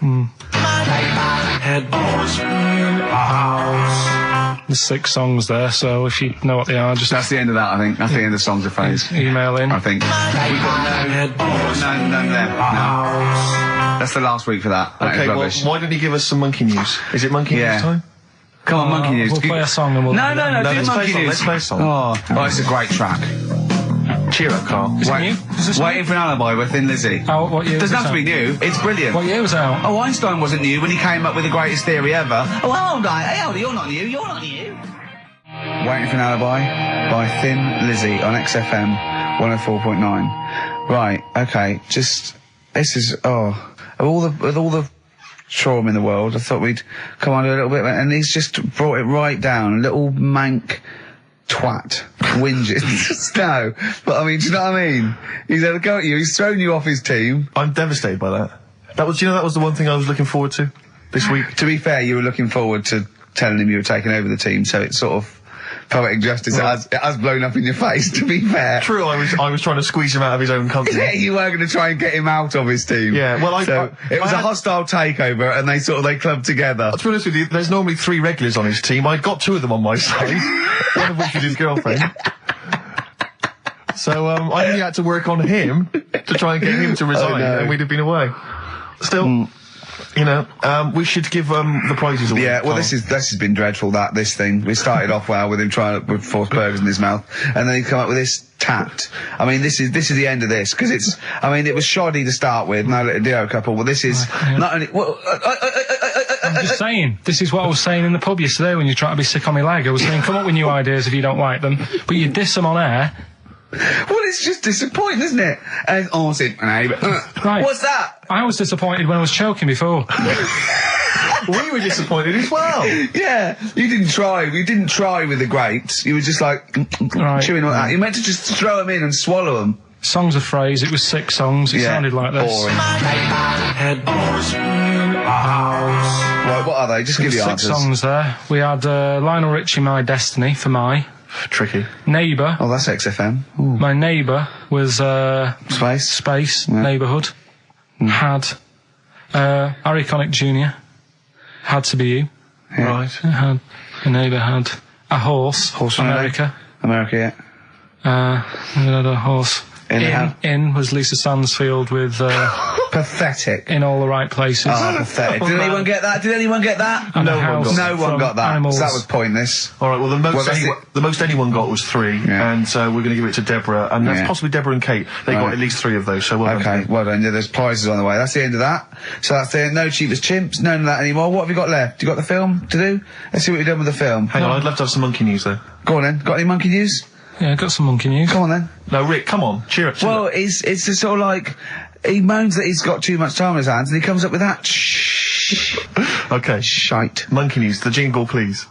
There's 6 songs there, so if you know what they are, just That's the end of that. I think that's the end of songs of phrase. email in. I think we got no there. No. That's the last week for that. That is Okay, well, rubbish. why don't you give us some monkey news? Is it monkey Yeah. news time? Come on, monkey news. We'll play a song and we'll... No, leave it no, at no. No, Do let's play a monkey song, news. let's play a song. Oh, it's a great track. Cheer up, Karl. Is it new? Is this Waiting for an alibi with Thin Lizzy. Oh, what year was Doesn't have it to be out? new. It's brilliant. What year was it out? Oh, Einstein wasn't new when he came up with the greatest theory ever. Oh, hold on. Hey, hold on. You're not new. You're not new. Waiting for an alibi by Thin Lizzy on XFM 104.9. Right. Okay. Just this is with all the trauma in the world, I thought we'd come on to a little bit, and he's just brought it right down. Little mank twat whinges. No, but I mean, do you know what I mean? He's had a go at you. He's thrown you off his team. I'm devastated by that. That was the one thing I was looking forward to this week. To be fair, you were looking forward to telling him you were taking over the team, so it's sort of poetic justice. It has blown up in your face, to be fair. True, I was trying to squeeze him out of his own company. Yeah, you were going to try and get him out of his team. Yeah, well, it was a hostile takeover, and they clubbed together. To be honest with you, there's normally 3 regulars on his team. I got 2 of them on my side, one of which is his girlfriend. So I only had to work on him to try and get him to resign, no. and we'd have been away. Still, you know, we should give the prizes away. Yeah, well, Karl. this has been dreadful. This thing. We started off well with him trying to put 4 burgers in his mouth, and then he come up with this tat. I mean, this is the end of this, because it's. I mean, it was shoddy to start with. No little duo couple. Well, this is not only. Well, I'm just saying, this is what I was saying in the pub yesterday when you try to be sick on my leg. I was saying, come up with new ideas if you don't like them, but you diss them on air. well, it's just disappointing, isn't it? And Right. What's that? I was disappointed when I was choking before. We were disappointed as well. Yeah, you didn't try. You didn't try with the grapes. You were just like Right. chewing on that. You meant to just throw them in and swallow them. Songs of phrase, it was 6 songs, it sounded like this. Boring. Right, what are they? Just give the 6 answers. songs there. We had Lionel Richie, My Destiny, for my. Tricky. Neighbour. Oh, that's XFM. Ooh. My neighbour was Space. Space, Yeah. Neighbourhood. Had Harry Connick Jr. Had to be you. Yeah. Right. Had a neighbour had a horse. Horse America. America, yeah. We had a horse. In was Lisa Stansfield with Pathetic. In All the Right Places. Oh, pathetic. Did anyone get that? Did anyone get that? And no a one house got No one from got that. Animals. So that was pointless. All right. Well, the most anyone got was 3, Yeah. and we're going to give it to Deborah, and that's Yeah. possibly Deborah and Kate. They got Right. at least 3 of those. So well done to Okay, them. well done. Yeah, there's prizes on the way. That's the end of that. So that's the end. No cheapest chimps. None of that anymore. What have you got left? You got the film to do? Let's see what you've done with the film. Hang on, I'd love to have some monkey news though. Go on then. Got any monkey news? Yeah, got some monkey news. Go on then. No, Rick, come on, cheer up. Well, it's just sort of like he moans that he's got too much time on his hands, and he comes up with that Okay. shite. Monkey news, the jingle, please.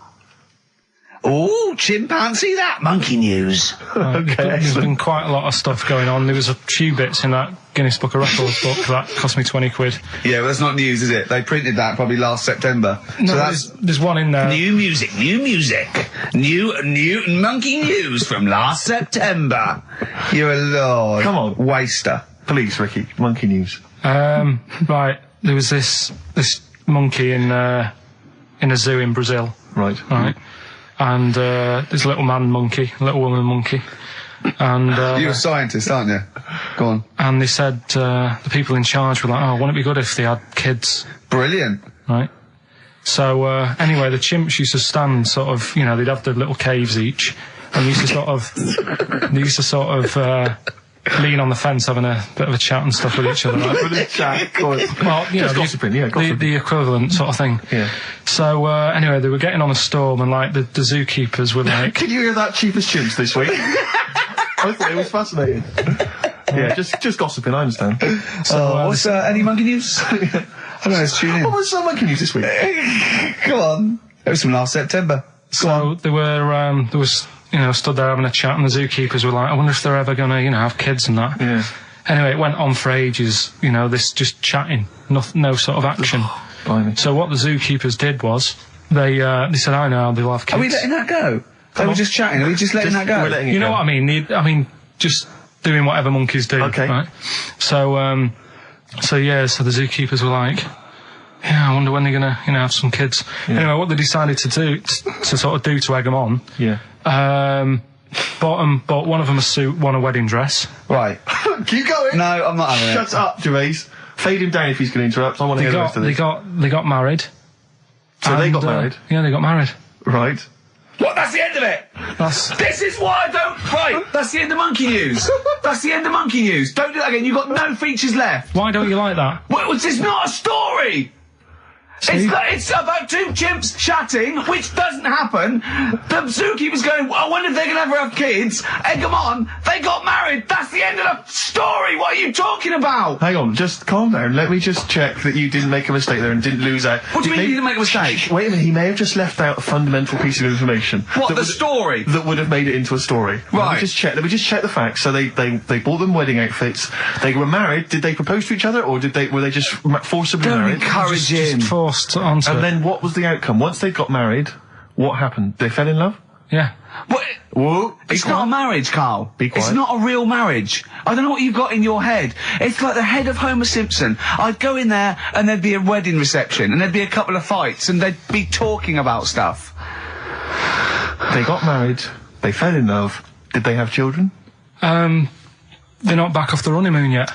Oh, chimpanzee, that monkey news. Okay, There's excellent. been quite a lot of stuff going on. There was a few bits in that Guinness Book of Records book that cost me 20 quid. Yeah, well, that's not news, is it? They printed that probably last September. No, so that's there's one in there. new music, new monkey news from last September. You're a lord. Come on. Waster. Please, Ricky, monkey news. Right, there was this monkey in a zoo in Brazil. Right. Right. And there's a little man monkey, a little woman monkey. And You're a scientist, aren't you? Go on. and they said the people in charge were like, oh, wouldn't it be good if they had kids, Brilliant. right? So anyway, the chimps used to stand sort of, you know, they'd have their little caves each, and used to sort of lean on the fence, having a bit of a chat and stuff with each other. Right? Well, you know, gossiping, gossiping. The equivalent sort of thing. Yeah. So anyway, they were getting on a storm, and like the zookeepers were like, "Can you hear that, cheapest chimps this week?" I thought it was fascinating. Yeah, just gossiping. I understand. So what's any monkey news? I don't know. Let's tune in. What was monkey news this week? Come on. It was from last September. So they were there was, you know, stood there having a chat, and the zookeepers were like, I wonder if they're ever gonna, you know, have kids and that. Yeah. Anyway, it went on for ages, you know, this just chatting, no sort of action. Blimey. So what the zookeepers did was, they said, I know, they'll have kids. Are we letting that go? They were just chatting. Are we just letting that go? We're letting it You know go. what I mean? I mean, just doing whatever monkeys do. Okay. Right? So the zookeepers were like, yeah, I wonder when they're gonna, you know, have some kids. Yeah. Anyway, what they decided to do, to sort of do to egg them on, Yeah. bought one of them a suit, one a wedding dress. Right. Keep going. No, I'm not having it. Shut up, Gervais. Fade him down if he's going to interrupt. I want to hear the rest of this. They got married. So they got married? Yeah, they got married. Right. What? That's the end of it. This is why I don't. Right. That's the end of monkey news. That's the end of monkey news. Don't do that again. You've got no features left. Why don't you like that? Well, it's not a story. It's about two chimps chatting, which doesn't happen. The zookeeper's going, I wonder if they're going to ever have kids. Egg them on. They got married. That's the end of the story. What are you talking about? Hang on, just calm down. Let me just check that you didn't make a mistake there and didn't lose out. What do you mean you didn't make a mistake? Wait a minute, he may have just left out a fundamental piece of information. What, that the would- story? That would have made it into a story. Right. Let me just check the facts. So they bought them wedding outfits. They were married. Did they propose to each other, or were they just forcibly Don't married? encourage him. Just forced onto And it. then what was the outcome? Once they got married, what happened? They fell in love? Yeah. What? Whoa. It's not a marriage, Karl. Be quiet. It's not a real marriage. I don't know what you've got in your head. It's like the head of Homer Simpson. I'd go in there and there'd be a wedding reception and there'd be a couple of fights and they'd be talking about stuff. They got married. They fell in love. Did they have children? They're not back off the honeymoon yet.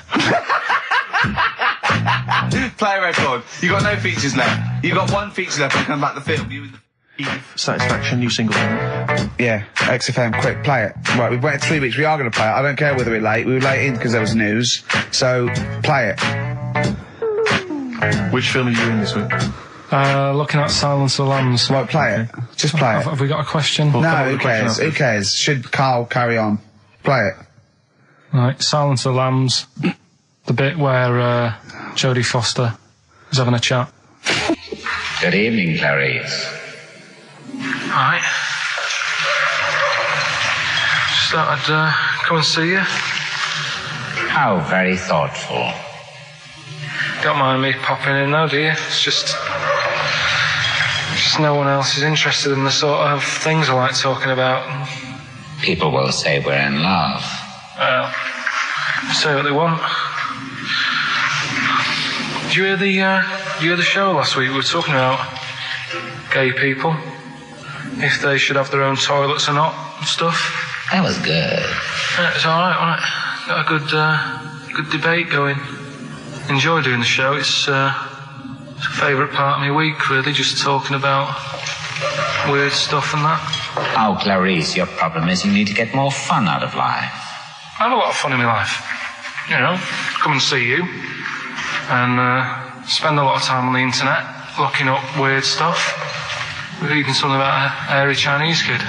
Play a record. You got no features left. You got one feature left and come back to film. You and the Satisfaction, new single. Yeah, XFM, quick, play it. Right, we've waited 3 weeks, we are going to play it. I don't care whether we're late. We were late in because there was news. So, play it. Which film are you in this week? Looking at Silence of the Lambs. Right, play it. Just play it. Have we got a question? Well, come on No, with who the question cares? Who after. cares? Should Karl carry on? Play it. Right, Silence of the Lambs. The bit where Jodie Foster is having a chat. Good evening, Clarice. Right. Just thought I'd come and see you. How very thoughtful. Don't mind me popping in though, do you? It's just no one else is interested in the sort of things I like talking about. People will say we're in love. Well, say what they want. Did you hear the show last week? We were talking about gay people, if they should have their own toilets or not and stuff. That was good. Yeah, it's all right, wasn't it? Got a good debate going. Enjoy doing the show. It's a favourite part of my week, really, just talking about weird stuff and that. Oh, Clarice, your problem is you need to get more fun out of life. I have a lot of fun in my life. You know, come and see you, and spend a lot of time on the internet looking up weird stuff. Reading something about a hairy Chinese kid.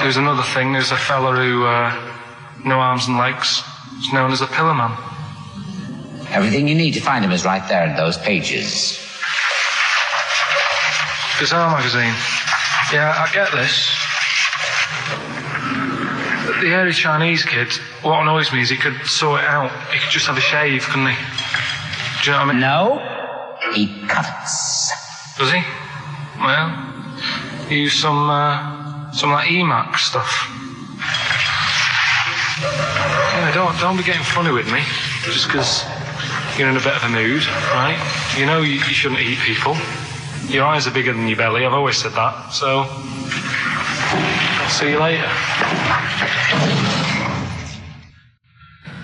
There's another thing. There's a fella who no arms and legs. He's known as a pillar man. Everything you need to find him is right there in those pages. Bizarre magazine. Yeah, I get this. The hairy Chinese kid, what annoys me is he could sort it out. He could just have a shave, couldn't he? Do you know what I mean? No, he cuts. Does he? Well, use some like EMAC stuff. Yeah, don't be getting funny with me, just because you're in a bit of a mood, right? You know you shouldn't eat people. Your eyes are bigger than your belly, I've always said that, so I'll see you later.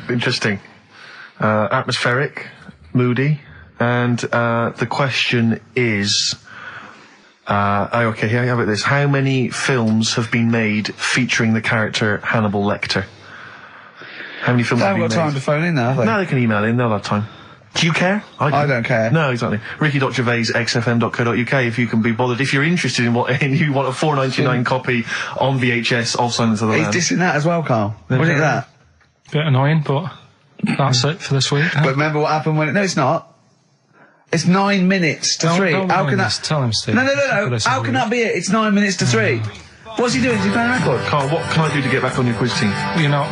Interesting. Atmospheric, moody, and the question is, Okay, here, how about this? How many films have been made featuring the character Hannibal Lecter? How many films They have haven't been got made? time to phone in now, have they? No, they can email in, they'll have time. Do you care? I don't care. No, exactly. Ricky.Gervais, xfm.co.uk, if you can be bothered. If you're interested in what, and you want a $4.99 copy on VHS of Silence of the Lambs. He's dissing that as well, Carl. What do you think of that? Bit annoying, but that's it for this week. But remember what happened when no, it's not. It's 9 minutes to 3. How can that... Tell him, Steve. No. How can that be it? It's 9 minutes to 3. What's he doing? Is he playing a record? Carl, what can I do to get back on your quiz team? You're not.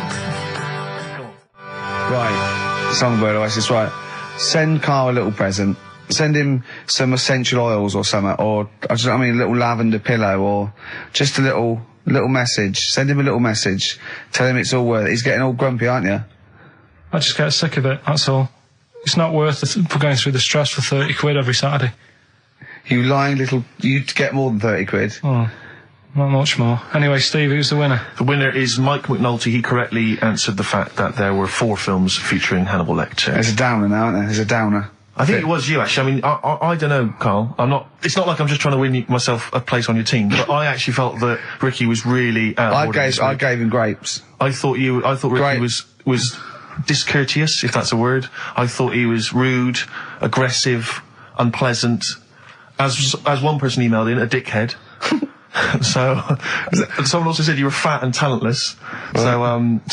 Right. Songbird Oasis, right. Send Carl a little present. Send him some essential oils or something, or, a little lavender pillow, or just a little message. Send him a little message. Tell him it's all worth it. He's getting all grumpy, aren't you? I just get sick of it, that's all. It's not worth for going through the stress for 30 quid every Saturday. You lying little... You'd get more than 30 quid. Oh, not much more. Anyway, Steve, who's the winner? The winner is Mike McNulty. He correctly answered the fact that there were 4 films featuring Hannibal Lecter. There's a downer now, isn't there? There's a downer. I think it was you, actually. I mean, I don't know, Carl. It's not like I'm just trying to win myself a place on your team, but I actually felt that Ricky was really I gave him grapes. I thought Ricky was discourteous, if that's a word. I thought he was rude, aggressive, unpleasant. As one person emailed in, a dickhead. So, someone also said you were fat and talentless. I don't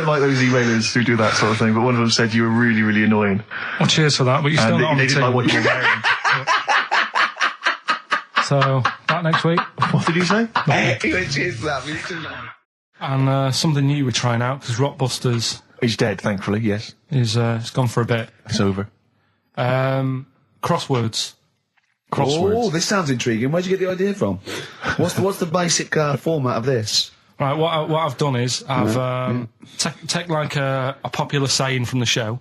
like those emailers who do that sort of thing, but one of them said you were really, really annoying. Well, cheers for that, but you're still not on the they didn't team. like what you were wearing. So, back next week. What did you say? He went, cheers for that. And something new we're trying out, because Rockbusters He's dead, thankfully, yes. is it's gone for a bit. It's over. Crosswords. Oh, this sounds intriguing. Where'd you get the idea from? What's the basic format of this? Right, what I've done is I've take like a popular saying from the show.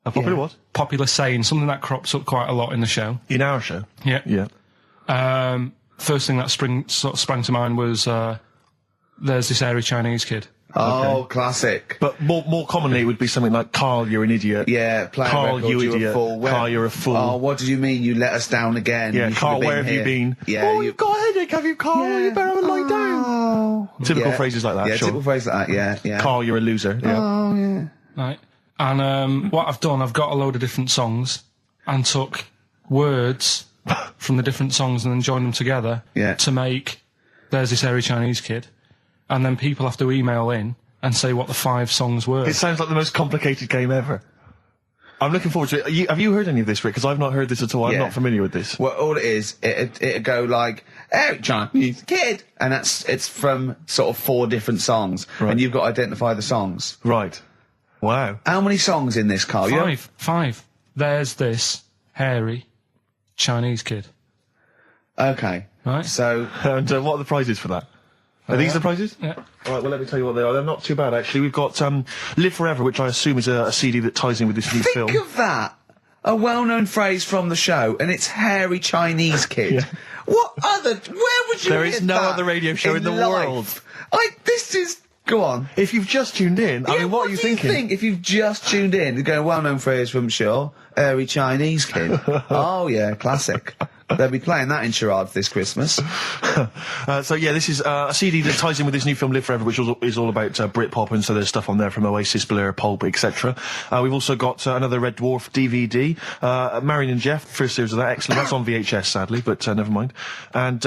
A popular what? Popular saying, something that crops up quite a lot in the show. In our show? Yeah. Yeah. First thing that sprang to mind was there's this airy Chinese kid. Oh, classic. But more commonly it would be something like, Karl, you're an idiot. Yeah, playing Karl, records, you you're idiot. a fool. Karl, you're a fool. Oh, what did you mean you let us down again? Yeah, You Karl, should where have you here. been? Yeah, you've got a headache, have you, Karl? Yeah. You better have a lie down. Oh. Typical Yeah. phrases like that, Yeah, sure. typical phrases like that, yeah. Karl, you're a loser. Yeah. Oh, yeah. Right. And what I've done, I've got a load of different songs and took words from the different songs and then joined them together to make there's this airy Chinese kid. And then people have to email in and say what the 5 songs were. It sounds like the most complicated game ever. I'm looking forward to it. Have you heard any of this, Rick? Because I've not heard this at all. I'm not familiar with this. Well, all it is, it'd go like, Eric Chinese kid! And it's from sort of 4 different songs. Right. And you've got to identify the songs. Right. Wow. How many songs in this, Carl? 5. There's this hairy Chinese kid. Okay. Right. So, And what are the prizes for that? Are these the prizes? Yeah. All right, well, let me tell you what they are. They're not too bad, actually. We've got Live Forever, which I assume is a CD that ties in with this new film. think of that. A well-known phrase from the show, and it's hairy Chinese kid. Yeah. Where would you There hear is no that other radio show in the life? world. This is... Go on. If you've just tuned in, I mean, what are you do you thinking? think if you've just tuned in? You're going, well-known phrase from Shaw, hairy Chinese kid. Oh, yeah, classic. They'll be playing that in charades this Christmas. So yeah, this is a CD that ties in with this new film Live Forever, which is all about Britpop, and so there's stuff on there from Oasis, Blur, Pulp, etc. We've also got another Red Dwarf DVD, Marion and Jeff, first series of that, excellent. That's on VHS, sadly, but never mind. And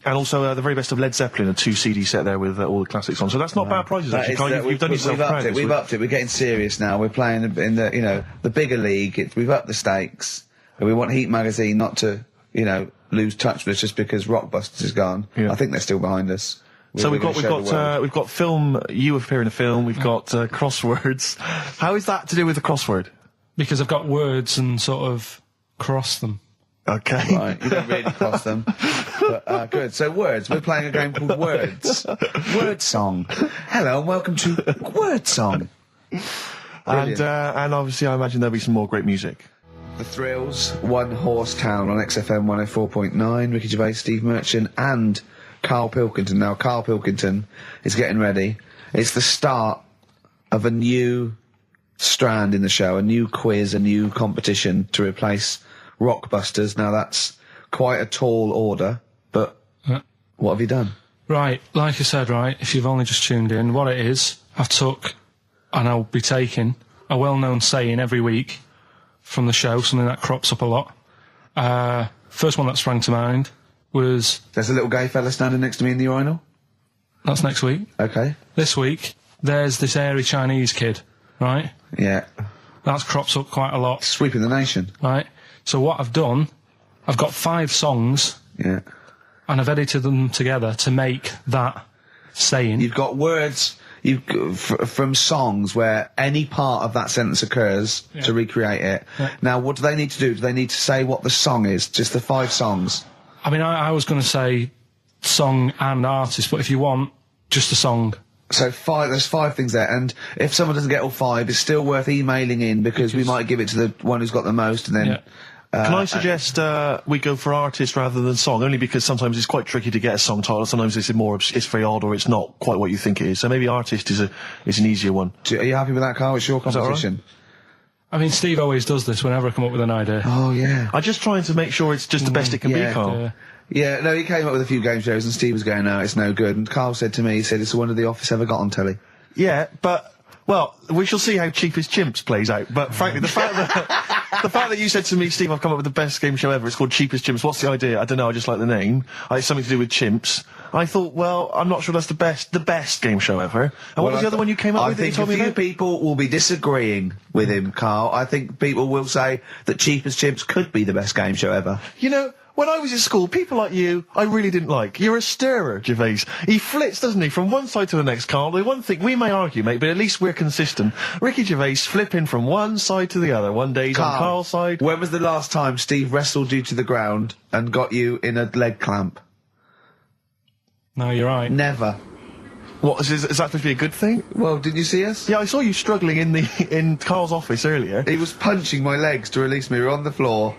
also the very best of Led Zeppelin, a 2 CD set there with all the classics on. So that's not bad prizes, actually. Carl, you've done yourself proud. We've upped it. We're getting serious now. We're playing in the the bigger league. We've upped the stakes. And we want Heat Magazine not to lose touch with us just because Rockbusters is gone. Yeah. I think they're still behind us. So we've got film. You appear in a film. We've got crosswords. How is that to do with the crossword? Because I've got words and sort of cross them. Okay. Right, you don't really cross them. But, good. So words. We're playing a game called Words. Word Song. Hello and welcome to Word Song. And obviously I imagine there'll be some more great music. The Thrills, One Horse Town on XFM 104.9, Ricky Gervais, Steve Merchant and Karl Pilkington. Now, Karl Pilkington is getting ready. It's the start of a new strand in the show, a new quiz, a new competition to replace Rockbusters. Now, that's quite a tall order, but what have you done? Right, like I said, right, if you've only just tuned in, what it is, I've took, and I'll be taking, a well-known saying every week from the show, something that crops up a lot. First one that sprang to mind was... There's a little gay fella standing next to me in the urinal? That's next week. Okay. This week, there's this airy Chinese kid, right? Yeah. That's crops up quite a lot. Sweeping the nation. Right? So what I've done, I've got 5 songs... Yeah. And I've edited them together to make that saying. You've got words from songs where any part of that sentence occurs to recreate it. Yeah. Now, what do they need to do? Do they need to say what the song is? Just the 5 songs? I mean, I was going to say song and artist, but if you want, just a song. So there's 5 things there, and if someone doesn't get all 5, it's still worth emailing in because we might give it to the one who's got the most, and then... Yeah. Can I suggest we go for artist rather than song? Only because sometimes it's quite tricky to get a song title. Sometimes it's very odd, or it's not quite what you think it is. So maybe artist is an easier one. Are you happy with that, Karl? It's your competition. I mean, Steve always does this whenever I come up with an idea. Oh yeah. I'm just trying to make sure it's just the best it can be, Karl. Yeah, no, he came up with a few game shows, and Steve was going, no, it's no good. And Karl said to me, he said, it's the one of The Office ever got on telly. Yeah, but... Well, we shall see how Cheapest Chimps plays out. But frankly, the fact that you said to me, Steve, I've come up with the best game show ever, it's called Cheapest Chimps, what's the idea? I don't know, I just like the name. It's something to do with chimps. I thought, well, I'm not sure that's the best game show ever. And what was the other one you came up with that you told me about? I think a few people will be disagreeing with him, Karl. I think people will say that Cheapest Chimps could be the best game show ever. You know, when I was in school, people like you, I really didn't like. You're a stirrer, Gervais. He flits, doesn't he, from one side to the next, Karl. The one thing, we may argue, mate, but at least we're consistent. Ricky Gervais flipping from one side to the other. One day he's on Karl's side. When was the last time Steve wrestled you to the ground and got you in a leg clamp? No, you're right. Never. What, is that supposed to be a good thing? Well, did you see us? Yeah, I saw you struggling in Karl's office earlier. He was punching my legs to release me. We were on the floor.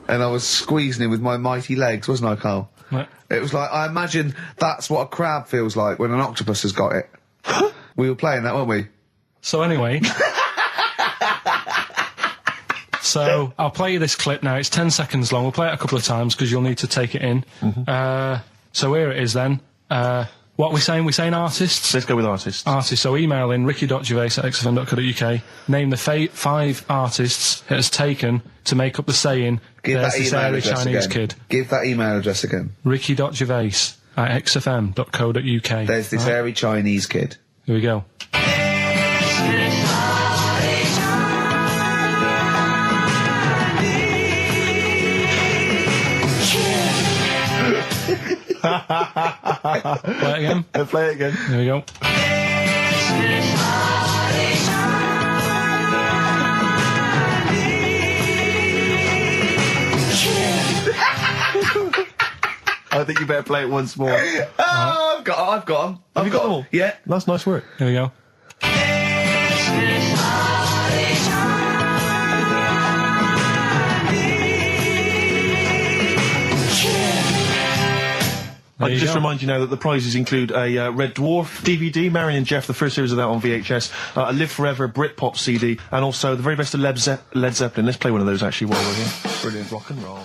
And I was squeezing him with my mighty legs, wasn't I, Karl? What? It was like, I imagine that's what a crab feels like when an octopus has got it. We were playing that, weren't we? So anyway... So, I'll play you this clip now. It's 10 seconds long. We'll play it a couple of times because you'll need to take it in. So here it is then. What are we saying? We're saying artists? Let's go with artists. Artists. So email in ricky.gervais@xfm.co.uk. Name the 5 artists it has taken to make up the saying, Give there's that this email airy address Chinese again. kid. Give that email address again. ricky.gervais@xfm.co.uk. There's this airy Chinese kid. Here we go. Play it again. Play it again. Here we go. I think you better play it once more. Oh, I've got them. Have you got them all? Yeah. That's nice work. Here we go. I just remind you now that the prizes include a Red Dwarf DVD, Marion and Jeff, the first series of that on VHS, a Live Forever Britpop CD, and also the very best of Led Zeppelin. Let's play one of those actually while we're here. Brilliant rock and roll.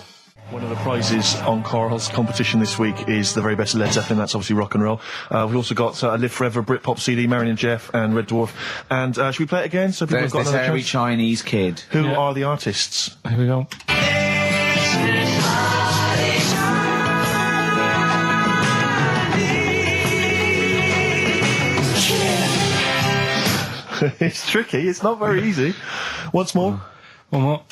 One of the prizes on Karl's competition this week is the very best of Led Zeppelin. That's obviously rock and roll. We've also got a Live Forever Britpop CD, Marion and Jeff, and Red Dwarf. And should we play it again? So people There's have got this another airy chance? Chinese kid. Who are the artists? Here we go. It's tricky. It's not very easy. Once more. One more.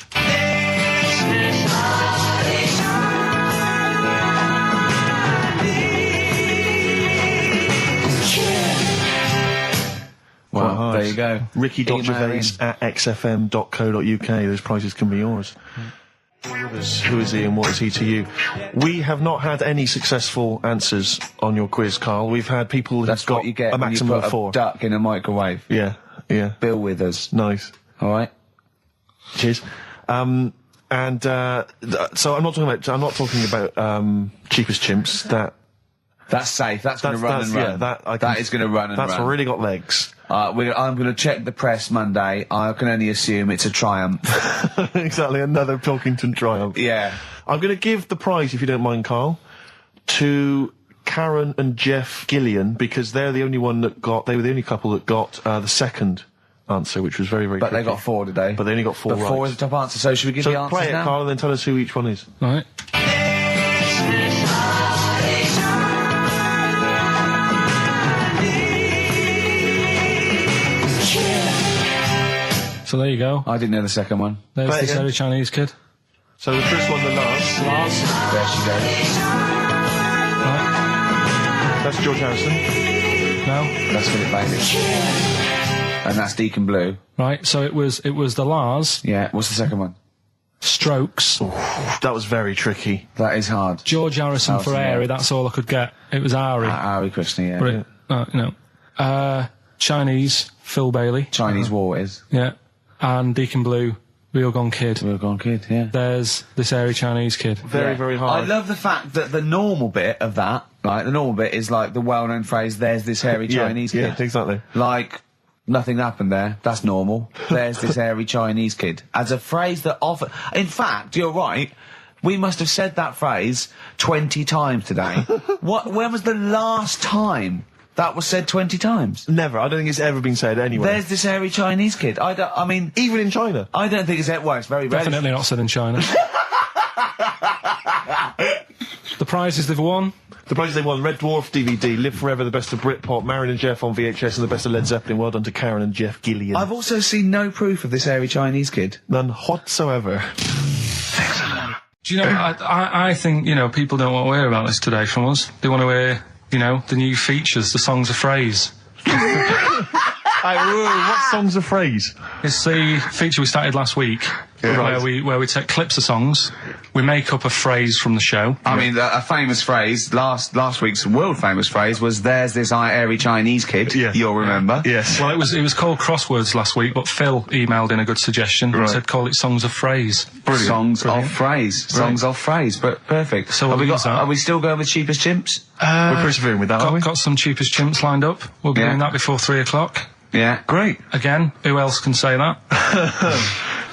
Well, there you go. Ricky.gervais@xfm.co.uk. Those prizes can be yours. Who is he and what is he to you? We have not had any successful answers on your quiz, Karl. We've had people who've got what you get a when maximum you put of 4. a duck in a microwave. Yeah, yeah. Bill Withers. Nice. All right. Cheers. So I'm not talking about Cheapest Chimps. That's safe. That's going to run and run. Yeah, that is going to run and run. That's really got legs. I'm going to check the press Monday. I can only assume it's a triumph. Exactly, another Pilkington triumph. Yeah. I'm going to give the prize, if you don't mind, Karl, to Karen and Jeff Gillian, because they're the only one that they were the only couple that got the second answer, which was very, very But tricky. they got 4 today. But they only got 4 right. 4 is the top answer, so should we give the answers play it, now? Karl, and then tell us who each one is. Right. So there you go. I didn't know the second one. There's Play it this again. very Chinese kid. So the first one, the last. There she goes. Right. That's George Harrison. No. That's Philip Bailey. And that's Deacon Blue. Right. So it was the Lars, Yeah, what's the second one? Strokes, That was very tricky. That is hard. George Harrison for yeah. Airy. That's all I could get. It was Ari. Ari Krishna, yeah. But it, no. Chinese, Phil Bailey. Chinese War is. Yeah. And Deacon Blue, Real Gone Kid. Real Gone Kid, yeah. There's this airy Chinese kid. Very, very hard. I love the fact that the normal bit of that, like, the normal bit is like the well-known phrase, there's this hairy Chinese kid. Yeah, exactly. Like, nothing happened there. That's normal. There's this hairy Chinese kid. As a phrase that often... In fact, you're right. We must have said that phrase 20 times today. When was the last time that was said 20 times? Never. I don't think it's ever been said anywhere. There's this hairy Chinese kid. I mean... Even in China. I don't think it's... Well, it's very rare. Definitely not said in China. The prizes they've won. The prizes they won: Red Dwarf DVD, Live Forever, the best of Britpop, Marion and Jeff on VHS, and the best of Led Zeppelin. Well done to Karen and Jeff Gillian. I've also seen no proof of this hairy Chinese kid. None whatsoever. Do you know, I think, people don't want to hear about this today from us. They want to hear, the new features, the songs of phrase. What song's a phrase? It's the feature we started last week, where we take clips of songs, we make up a phrase from the show. I mean, a famous phrase, last week's world famous phrase was, there's this hairy Chinese kid. Yeah. You'll remember. Yes. Well, it was called Crosswords last week, but Phil emailed in a good suggestion and said call it Songs of Phrase. Brilliant. Songs of phrase. Songs of phrase, but perfect. So are we still going with Cheapest Chimps? We're persevering with that, aren't we? Got some Cheapest Chimps lined up. We'll be doing that before 3 o'clock. Yeah. Great. Again, who else can say that?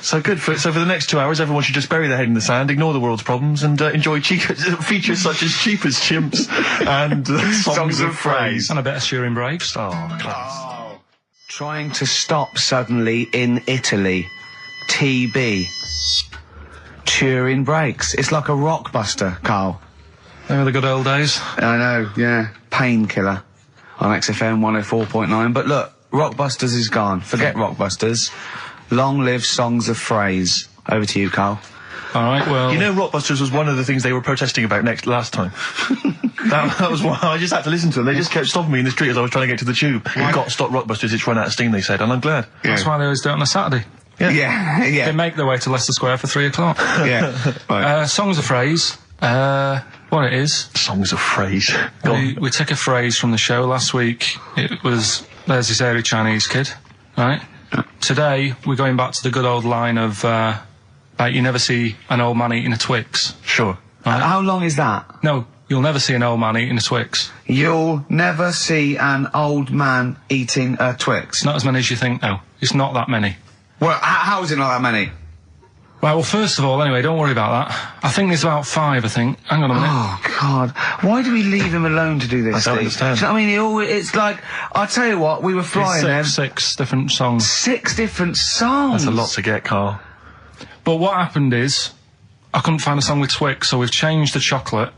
So good. So for the next 2 hours, everyone should just bury their head in the sand, ignore the world's problems, and enjoy features such as Cheapest Chimps and Songs of Phrase. And a bit of Shearing Braves. Oh, class. Trying to stop suddenly in Italy. TB. Turing brakes. It's like a rockbuster, Karl. They were the good old days. I know, yeah. Painkiller on XFM 104.9. But look, Rockbusters is gone. Forget Rockbusters. Long live Songs of Phrase. Over to you, Karl. All right, well... You know, Rockbusters was one of the things they were protesting about last time. that was why I just had to listen to them. They just kept stopping me in the street as I was trying to get to the tube. You've got to stop Rockbusters, it's run out of steam, they said, and I'm glad. That's why they always do it on a Saturday. Yeah. They make their way to Leicester Square for 3 o'clock. Yeah. Right. Songs of Phrase. What it is... Songs of Phrase. We took a phrase from the show last week. It was, there's this hairy Chinese kid, right? Today, we're going back to the good old line of, like, you never see an old man eating a Twix. Sure. Right? How long is that? No, you'll never see an old man eating a Twix. You'll never see an old man eating a Twix. It's not as many as you think, though. It's not that many. Well, how is it not that many? Right, well, first of all, anyway, don't worry about that. I think there's about 5, I think. Hang on a minute. Oh, God. Why do we leave him alone to do this, I don't Steve? understand. Do you know what I mean? It's like, I'll tell you what, we were flying them. 6 different songs. 6 different songs. That's a lot to get, Karl. But what happened is, I couldn't find a song with Twix, so we've changed the chocolate.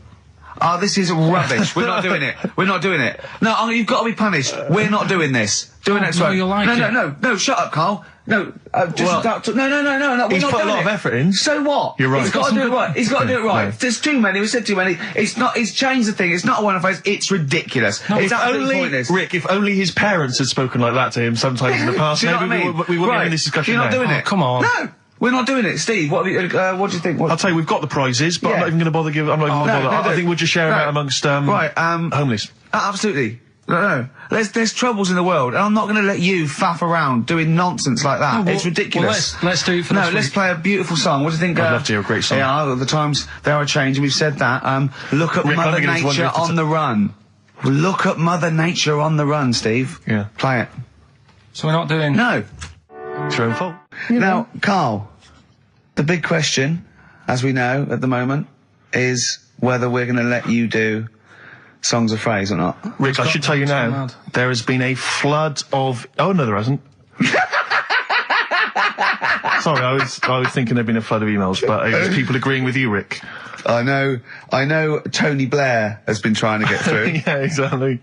Oh, this is rubbish. We're not doing it. We're not doing it. No, you've got to be punished. We're not doing this. Do it next no, time. you'll like it. No, shut up, Karl. No, just no. We're He's not put a doing lot it. of effort in. So what? You're right. He's got to do it right. He's got to do it right. No. There's too many. We said too many. It's not. He's changed the thing. It's not a one-off phrase. It's ridiculous. No, it's If absolutely only, pointless. Rick, if only his parents had spoken like that to him sometimes in the past, Do you know maybe what I mean? we wouldn't be Right. having this discussion You're not now. doing Oh, it. come on. No, we're not doing it. Steve, what do you think? I'll tell you, we've got the prizes, but I'm Yeah. not even going to bother giving. I'm not even going to no, bother. no, I think we'll just share them no. out amongst Right, homeless. Absolutely. No. There's troubles in the world, and I'm not going to let you faff around doing nonsense like that. No, It's ridiculous. Well, let's do it for No, next let's week. play a beautiful song. What do you think? I'd love to hear a great song. Yeah, the times they are changing. We've said that. Look at Rick, Mother I'm beginning to wonder Nature if it's on the run. Look at Mother Nature on the run, Steve. Yeah. Play it. So we're not doing... No. It's your own fault. Now, Karl, the big question, as we know at the moment, is whether we're going to let you do songs of phrase or not. Rick, I should tell you now, there has been a flood of... Oh, no, there hasn't. Sorry, I was thinking there'd been a flood of emails, but it was people agreeing with you, Rick. I know Tony Blair has been trying to get through. Yeah, exactly.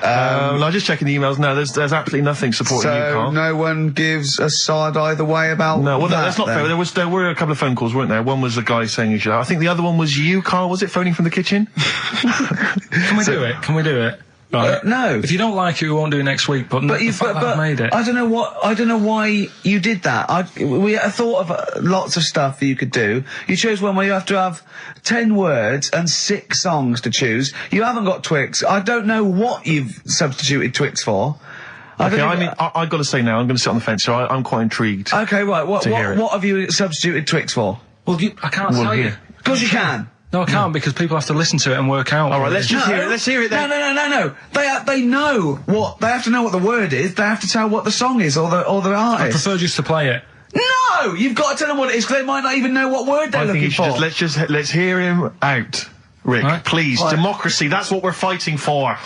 I'm just checking the emails now. There's absolutely nothing supporting you, Karl. No one gives a side either way about No, well, that's not then. fair. There were a couple of phone calls, weren't there? One was a guy saying you should. I think the other one was you, Karl. Was it phoning from the kitchen? Can we do it? Can we do it? Right. No. If you don't like it, we won't do it next week. But I've made it. I don't know why you did that. We thought of lots of stuff that you could do. You chose one where you have to have 10 words and 6 songs to choose. You haven't got Twix. I don't know what you've substituted Twix for. Okay, I've got to say now, I'm going to sit on the fence, so I'm quite intrigued. Okay, right. What have you substituted Twix for? Well, I can't tell you. Of course you can. No, I can't because people have to listen to it and work out. All right, let's just hear it. Let's hear it then. No. They know what they have to know what the word is. They have to tell what the song is or the artist. I prefer just to play it. No, you've got to tell them what it is because they might not even know what word they're looking for. Let's hear him out, Rick. Right. Please, democracy. That's what we're fighting for.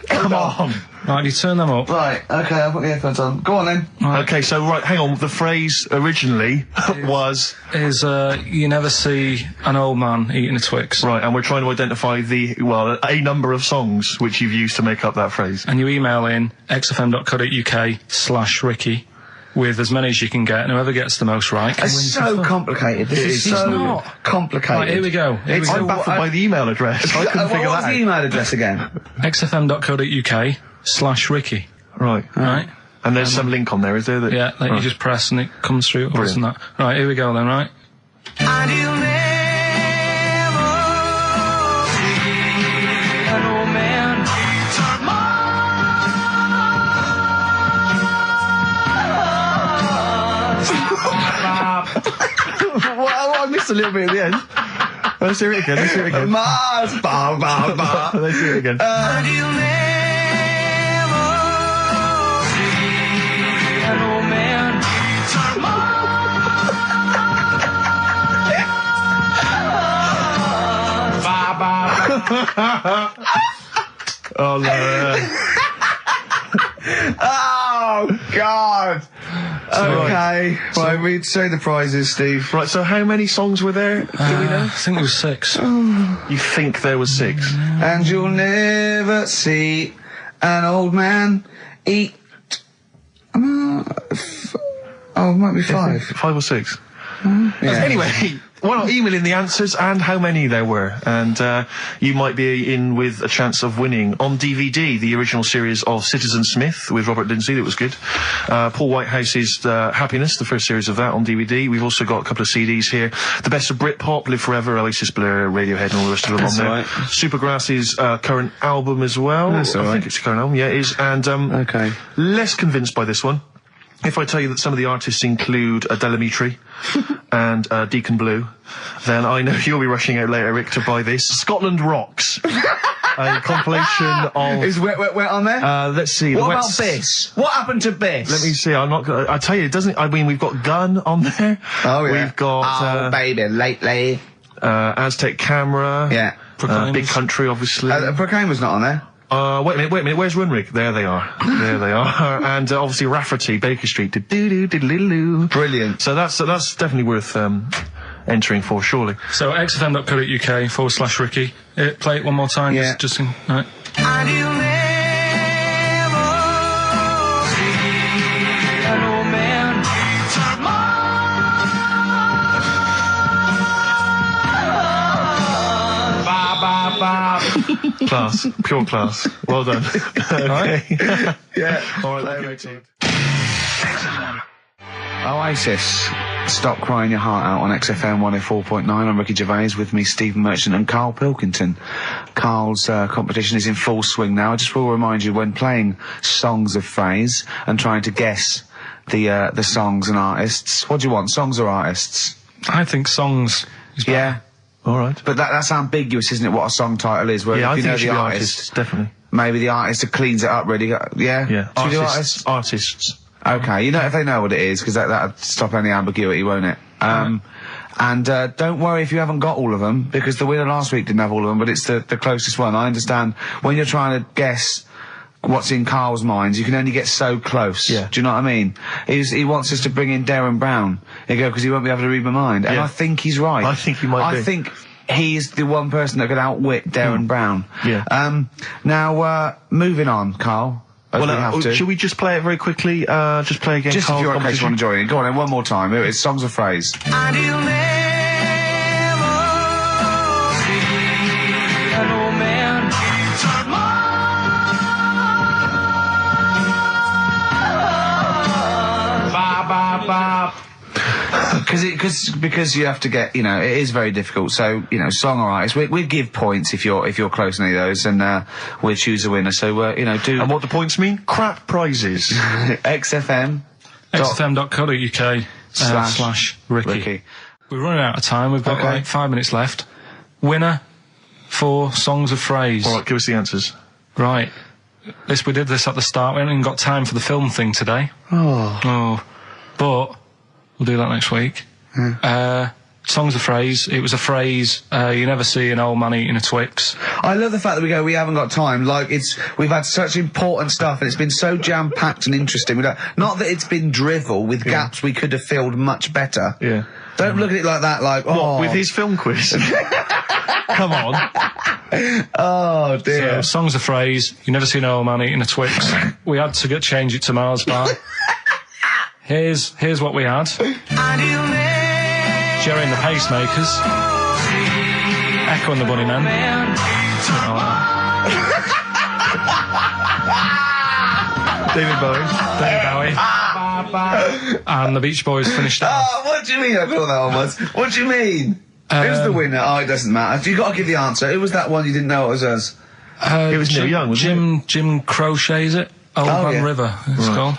Come on. Right, you turn them up. Right, okay, I'll put the headphones on. Go on then. Right. Okay, so hang on. The phrase originally was you never see an old man eating a Twix. right, and we're trying to identify a number of songs which you've used to make up that phrase. And you email in xfm.co.uk/Ricky with as many as you can get, and whoever gets the most right. It's so complicated. This is so complicated. Right, here we go. I'm baffled by the email address. I couldn't figure that What's out. the email address again? xfm.co.uk/Ricky. Right. Right? And there's some link on there, is there? Yeah, you just press and it comes through. Or isn't that? Right, here we go then, right? I missed a little bit at the end. Let's hear it again. Mars, ba ba ba. Let's hear it again. Oh no. Oh God. Okay. Right, we'd say the prizes, Steve. Right, so how many songs were there? Do we know? I think it was 6. You think there was 6? And you'll never see an old man eat. It might be 5. 5 or 6. Yeah. Anyway, why not email in the answers and how many there were, and you might be in with a chance of winning on DVD the original series of Citizen Smith with Robert Lindsay. That was good. Paul Whitehouse's Happiness, the first series of that on DVD. We've also got a couple of CDs here. The Best of Britpop, Live Forever, Oasis, Blur, Radiohead, and all the rest of them on there. Right. Supergrass's current album as well. That's all I right. think it's a current album. Yeah, it is. And Okay. less convinced by this one. If I tell you that some of the artists include Delamitri and Deacon Blue, then I know you'll be rushing out later, Rick, to buy this. Scotland Rocks. A compilation of... Is Wet on there? Let's see. What about Biss? What happened to Biss? Let me see. I'm not gonna... I tell you, it doesn't... I mean, we've got Gun on there. Oh, yeah. We've got... baby, lately. Aztec Camera. Yeah. Big Country, obviously. Proclaimer's not on there. Wait a minute, where's Runrig? There they are. And obviously Rafferty, Baker Street. Do-do-do-do-do-do. Brilliant. So that's definitely worth entering for, surely. So xfm.co.uk/Ricky. Play it one more time. Yeah. Just right. Class. Pure class. Well done. Okay. Yeah. All right, let's go. Oasis. Stop Crying Your Heart Out on XFM 104.9. I'm Ricky Gervais, with me Stephen Merchant and Karl Pilkington. Karl's competition is in full swing now. I just will remind you, when playing songs of phrase and trying to guess the songs and artists, what do you want, songs or artists? I think songs is better. Yeah. All right. But that's ambiguous, isn't it, what a song title is? Where Yeah, if I you think know it should the be artist, artists, definitely. maybe the artist who cleans it up really. Yeah? Yeah. Should we do artists? Artists. Okay, you know, if they know what it is, because that'd stop any ambiguity, won't it? And don't worry if you haven't got all of them, because the winner last week didn't have all of them, but it's the closest one. I understand when you're trying to guess what's in Karl's mind, you can only get so close. Yeah. Do you know what I mean? He wants us to bring in Darren Brown. He go, because he won't be able to read my mind. And I think he's right. I think he might be. I think he's the one person that could outwit Darren Brown. Yeah. Now, moving on, Karl. Should we just play it very quickly? Just play again. Just if you're in case you want to join in. Go on then, one more time. Here it is, Songs of Phrase. And you'll never see an old man Because you have to get, you know, it is very difficult. So, you know, song or artist, we give points if you're close to any of those, and we'll choose a winner. So, you know, do. And what the points mean? Crap prizes. XFM. XFM.co.uk / Ricky. We're running out of time. We've got like 5 minutes left. Winner for Songs of Phrase. All right, give us the answers. Right. We did this at the start. We haven't even got time for the film thing today. Oh. But we'll do that next week. Songs of Phrase. It was a phrase you never see an old man eating a Twix. I love the fact that we haven't got time. Like, we've had such important stuff and it's been so jam-packed and interesting. Not that it's been drivel with gaps we could have filled much better. Yeah. Don't look at it like that, like, What, with his film quiz? Come on. Oh, dear. So, Songs of Phrase. You never see an old man eating a Twix. We had to change it to Mars Bar. Here's what we had. Jerry and the Pacemakers. Echo and the Bunnymen. David Bowie. And the Beach Boys finished off. Oh, what do you mean I thought that one was? What do you mean? Who's the winner? Oh, it doesn't matter. You got to give the answer. Who was that one you didn't know it was us? It was Neil Young, wasn't it? Jim Crochet, is it? Old Man River, it's called.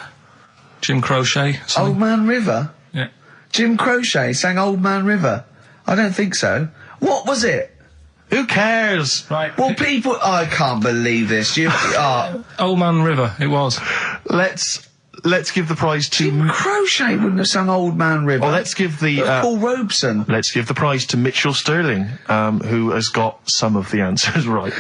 Jim Crochet. Old Man River? Yeah. Jim Crochet sang Old Man River? I don't think so. What was it? Who cares? Right. Well, people... I can't believe this. Old Man River, it was. Let's give the prize to... Jim Crochet wouldn't have sung Old Man River. Well, let's give the... Paul Robeson. Let's give the prize to Mitchell Sterling, who has got some of the answers right.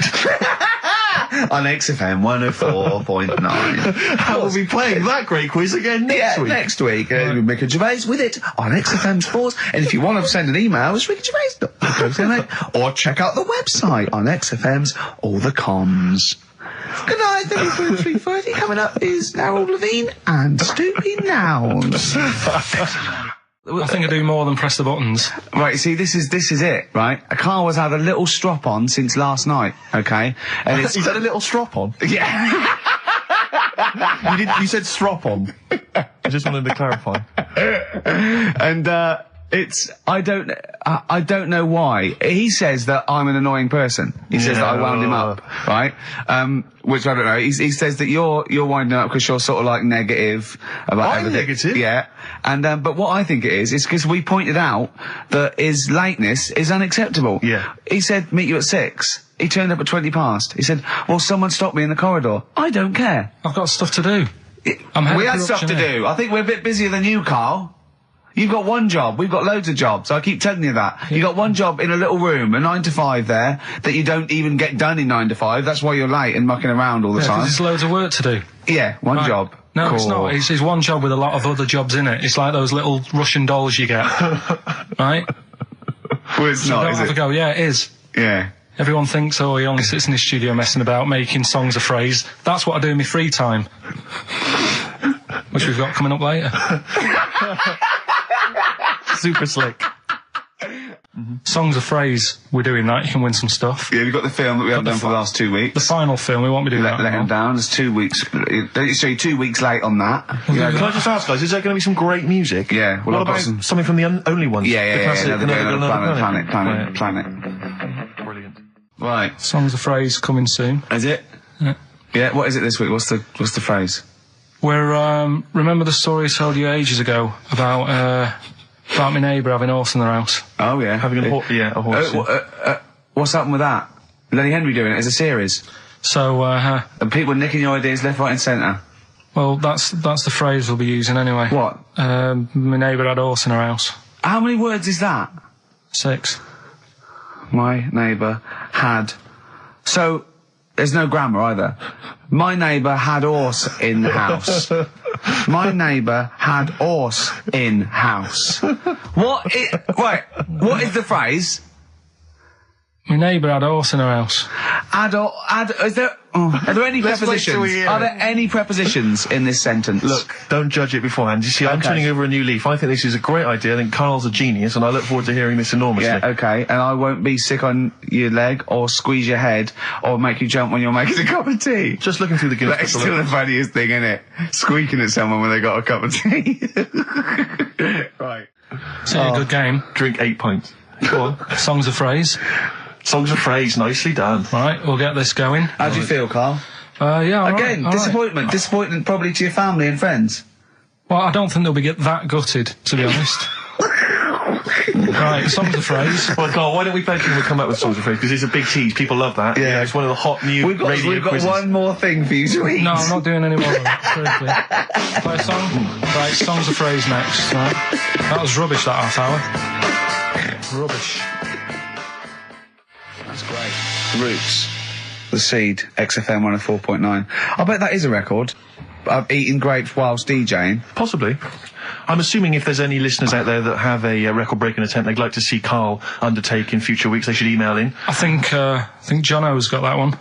On XFM 104.9. How will we playing that great quiz again next week? Next week. Ricky Gervais with it on XFM Sports. And if you want to send an email, it's rickygervais.co.uk or check out the website on XFM's All the Comms. Good night, 3:30. Coming up is Harold Levine and Stoopy Nouns. I think I do more than press the buttons. Right, see, this is it, right? Karl has had a little strop on since last night, okay? And He's had a little strop on? Yeah. You said strop on. I just wanted to clarify. And, I don't know why. He says that I'm an annoying person. He says that I wound him up, right? Which I don't know. He says that you're winding up because you're sort of like negative about everything. Negative? Yeah. And, but what I think it is because we pointed out that his lateness is unacceptable. Yeah. He said, meet you at 6. He turned up at 20 past. He said, well, someone stopped me in the corridor. I don't care. I've got stuff to do. We had stuff to do. I think we're a bit busier than you, Karl. You've got one job. We've got loads of jobs. I keep telling you that. You got one job in a little room, a 9 to 5 there, that you don't even get done in 9 to 5. That's why you're late and mucking around all the time. There's loads of work to do. Yeah, one job. No, cool. It's not. It's one job with a lot of other jobs in it. It's like those little Russian dolls you get. Right? Well, it's not, is it? Go. Yeah, it is. Yeah. Everyone thinks, he only sits in his studio messing about, making songs of phrase. That's what I do in my free time. Which we've got coming up later. Super slick. Songs of phrase, we're doing that. You can win some stuff. Yeah, we've got the film that we haven't done for the last 2 weeks. The final film, we won't be doing that. Let him down. It's 2 weeks. So you're 2 weeks late on that. Can I just ask, guys, is there going to be some great music? Yeah. Well, what about something from the Only Ones? Yeah. Planet. Brilliant. Right. Songs of phrase coming soon. Is it? Yeah. What is it this week? What's the phrase? We're remember the story I told you ages ago about my neighbour having a horse in their house. Oh yeah, having a horse. What's happened with that? Lenny Henry doing it as a series? So, And people nicking your ideas left, right and centre. well, that's the phrase we'll be using anyway. What? My neighbour had a horse in her house. How many words is that? 6. My neighbour had... So, there's no grammar either. My neighbour had horse in the house. My neighbour had horse in house. What is the phrase? My neighbour had a horse in her house. Are there any Let's wait till we prepositions? hear Are it. there any prepositions in this sentence? Look, don't judge it beforehand. You see, I'm Okay. turning over a new leaf. I think this is a great idea. I think Karl's a genius, and I look forward to hearing this enormously. Yeah, okay, and I won't be sick on your leg, or squeeze your head, or make you jump when you're making a cup of tea. Just looking through the Guinness That's Book of still the funniest thing, isn't it? Squeaking at someone when they got a cup of tea. Right. So, a good game. Drink 8 pints. Go on. Song's a phrase. Songs of phrase, nicely done. Right, we'll get this going. How do you feel, Karl? Yeah, all right, Again, all right. disappointment. Disappointment probably to your family and friends. Well, I don't think they'll be that gutted, to be honest. Right, song's a phrase. Well, Karl, why don't we play We'll come up with songs of phrase, because it's a big tease. People love that. Yeah. It's one of the hot new We've got radio quizzes. one more thing for you to eat. No, I'm not doing any more of that. Seriously. Play a song? Right, song's a phrase next. Right. That was rubbish, that half hour. Rubbish. That's great. Roots. The Seed, XFM 104.9. I bet that is a record. Eating grapes whilst DJing. Possibly. I'm assuming if there's any listeners out there that have a record-breaking attempt they'd like to see Karl undertake in future weeks, they should email in. I think Jono's got that one.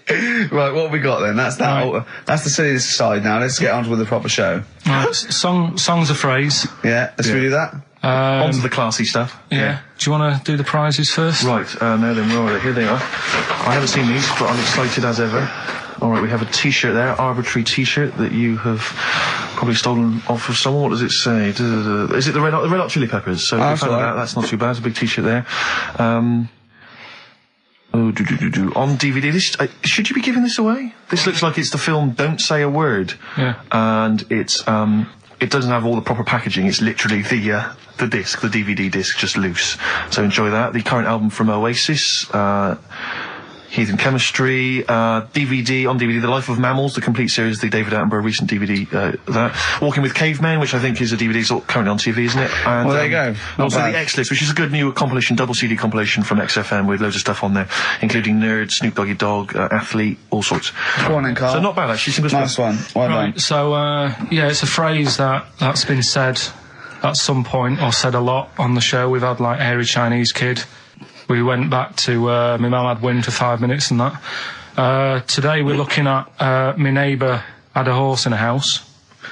Right, what have we got then? That's that. Right. That's the silliness aside now. Let's get on with the proper show. Right, song's a phrase. Yeah, let's do that. On to the classy stuff. Yeah. Do you want to do the prizes first? Right, now then, where are they? Here they are. I haven't seen these, but I'm excited as ever. All right, we have a T-shirt there, arbitrary T-shirt that you have probably stolen off of someone. What does it say? Is it the Red Hot Chili Peppers? So if you that's found right. that, that's not too bad. It's a big T-shirt there. On DVD. This should you be giving this away? This looks like it's the film Don't Say a Word. Yeah. And it's it doesn't have all the proper packaging. It's literally the disc, the DVD disc, just loose. So enjoy that. The current album from Oasis, Heathen Chemistry, DVD, on DVD, The Life of Mammals, the complete series, the David Attenborough recent DVD, that. Walking with Cavemen, which I think is a DVD, it's currently on TV, isn't it? And, Well, there you go. and Not also bad. the X-List, which is a good new compilation, double CD compilation from XFM with loads of stuff on there, including Nerd, Snoop Doggy Dogg, Athlete, all sorts. Go on then, Karl. So not bad, actually. Simple Nice one. Well done. Right, so, yeah, it's a phrase that's been said at some point, or said a lot on the show. We've had, like, Hairy Chinese Kid. We went back to, my mum had wind for 5 minutes and that. Today we're looking at, my neighbour had a horse in a house.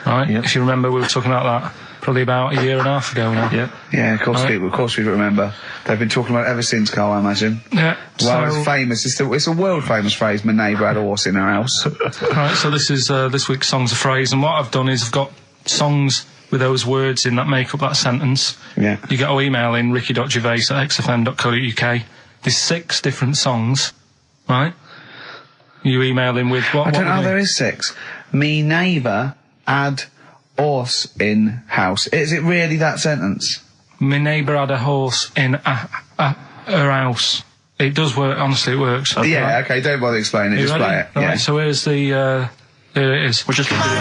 Right? Yep. If you remember, we were talking about that probably about a year and a half ago now. Yeah. Yeah, of course, Right. people. Of course, we remember. They've been talking about it ever since, Karl. I imagine. Yeah. Well, so, it's famous. It's a world famous phrase. My neighbour had a horse in her house. right, so this is, this week's Song's a Phrase, and what I've done is I've got songs with those words in that make up that sentence. Yeah. You get to email in ricky.gervais@xfm.co.uk. There's 6 different songs, right? You email in with what? I don't what know. would There it- is 6. Me neighbour had horse in house. Is it really that sentence? My neighbour had a horse in her house. It does work. Honestly, it works. Yeah. Okay. Don't bother explaining it. You Just ready? play it. Right, Yeah. so here's the. Here it is. We're just going to do it.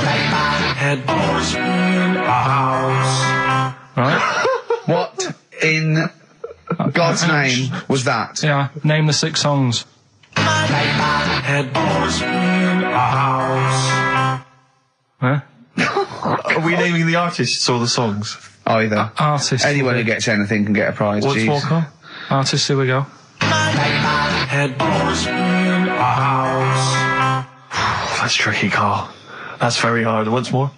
Right. What in God's name was that? Yeah. Name the 6 songs. Huh? Are we naming the artists or the songs? Either. Artists. Anyone who gets anything can get a prize. What's Jeez. more, Karl? Artists. Here we go. That's tricky, Karl. That's very hard. Once more.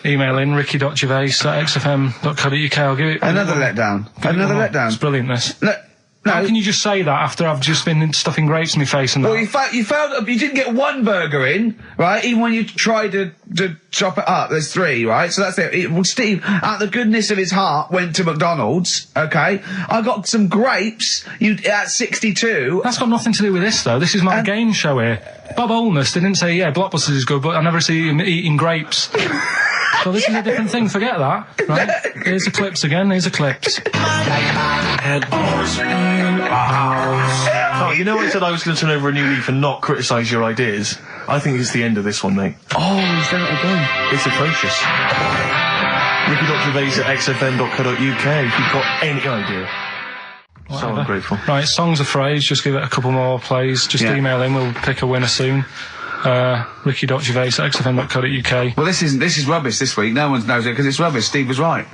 Email in ricky.gervais@xfm.co.uk. I'll give it Another letdown. Another letdown. It's brilliant, this. No. How can you just say that after I've just been stuffing grapes in my face and that? Well, you failed. You didn't get one burger in, right? Even when you tried to chop it up, there's 3, right? So that's it. Well, Steve, out the goodness of his heart, went to McDonald's. Okay, I got some grapes. At 62. That's got nothing to do with this, though. This is my game show here. Bob Holness didn't say, yeah, Blockbusters is good, but I never see him eating grapes. So this is a different thing, forget that. Right? Here's the clips again, here's the clips. Oh, you know I said I was going to turn over a new leaf and not criticise your ideas? I think it's the end of this one, mate. Oh, he's done it again. It's atrocious. Ricky.Gervais at xfm.co.uk if you've got any idea. So ungrateful. Right, songs of phrase, just give it a couple more plays. Just email in, we'll pick a winner soon. Ricky.Gervais at xfm.co.uk. Well, this is rubbish this week. No one knows it because it's rubbish. Steve was right.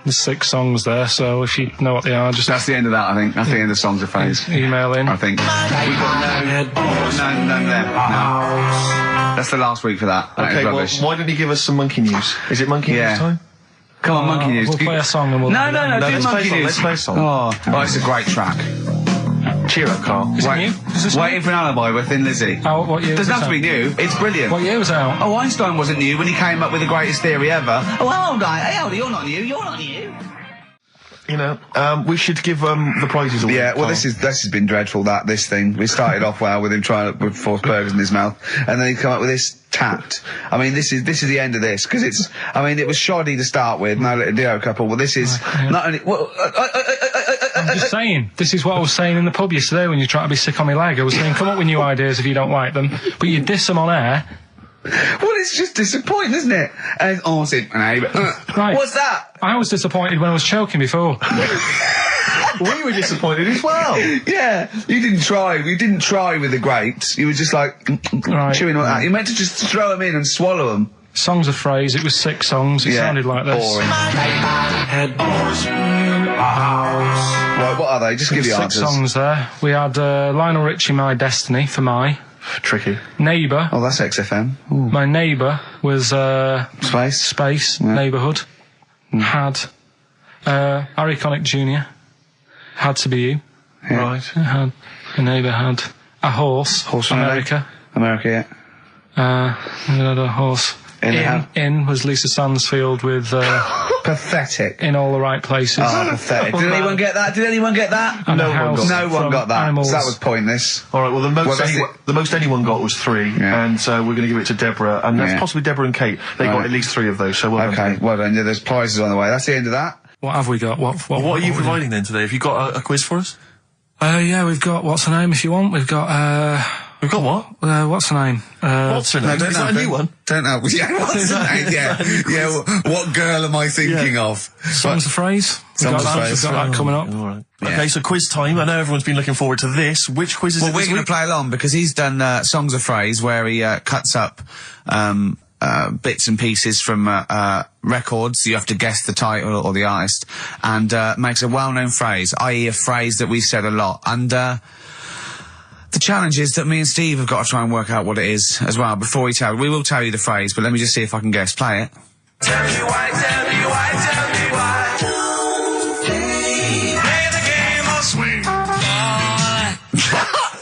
There's 6 songs there, so if you know what they are, just... That's the end of that, I think. That's the end of songs of phrase. Email in. I think. We've got none there. No. That's the last week for that. That Okay, is well, rubbish. why don't you give us some monkey news? Is it monkey news time? Come on, monkey news. We'll play a song and we'll... No, do let's play a monkey song, news. let's play a song. Oh, it's a great track. Cheer up, Karl. Is it new? Is this Waiting for an Alibi with Thin Lizzy. Oh, what year was Doesn't it have to be out? new. It's brilliant. What year was it out? Oh, Einstein wasn't new when he came up with the greatest theory ever. Oh, hold on. Hey, hold on. You're not new. You're not new. You know, we should give the prizes away. Yeah, well, Karl. this has been dreadful. This thing. We started off well with him trying to force burgers in his mouth, and then he come up with this tapped. I mean, this is the end of this because it's. I mean, it was shoddy to start with. No little Dio couple. Well, this is not only. Well, I'm just saying, this is what I was saying in the pub yesterday when you try to be sick on my leg. I was saying, come up with new ideas if you don't like them, but you diss them on air. Well, it's just disappointing, isn't it? And Right. What's that? I was disappointed when I was choking before. We were disappointed as well. Yeah, you didn't try. You didn't try with the grapes. You were just like chewing on that. You meant to just throw them in and swallow them. Songs of phrase, it was 6 songs, it sounded like this. Boring. Right, what are they? Just give the 6 answers. songs there. We had Lionel Richie, My Destiny, for my. Tricky. Neighbour. Oh, that's XFM. Ooh. My Neighbour was Space. Neighbourhood. Had Harry Connick Jr. Had to be you. Yeah. Right. Had a neighbour had a horse. Horse from America. America, yeah. We had a horse. In was Lisa Stansfield with Pathetic. In All the Right Places. Oh, pathetic. Did anyone get that? And No a one house got. No one from got that. Animals. So that was pointless. All right, well, the that's most anyone got was 3, Yeah. and so we're going to give it to Deborah, and that's Yeah. possibly Deborah and Kate. They got at least 3 of those, so well done. Okay, well done. Yeah, there's prizes on the way. That's the end of that. What have we got? What What are you we providing then today? Have you got a quiz for us? Yeah, we've got, what's her name if you want? We've got, We've got what? what's her name? What's her name? Is that a new one? Don't know. Yeah, what's her name? Yeah. What girl am I thinking of? Songs of phrase. Songs of phrase. We've got that coming up. All right. Okay, so quiz time. I know everyone's been looking forward to this. Which quiz is it Well, we're this going to week? play along because he's done Songs of Phrase where he cuts up bits and pieces from records. You have to guess the title or the artist, and makes a well-known phrase, i.e. a phrase that we've said a lot. And the challenge is that me and Steve have got to try and work out what it is as well before we will tell you the phrase, but let me just see if I can guess. Play it. Tell me why, tell me why, tell me why. Play the game or swing.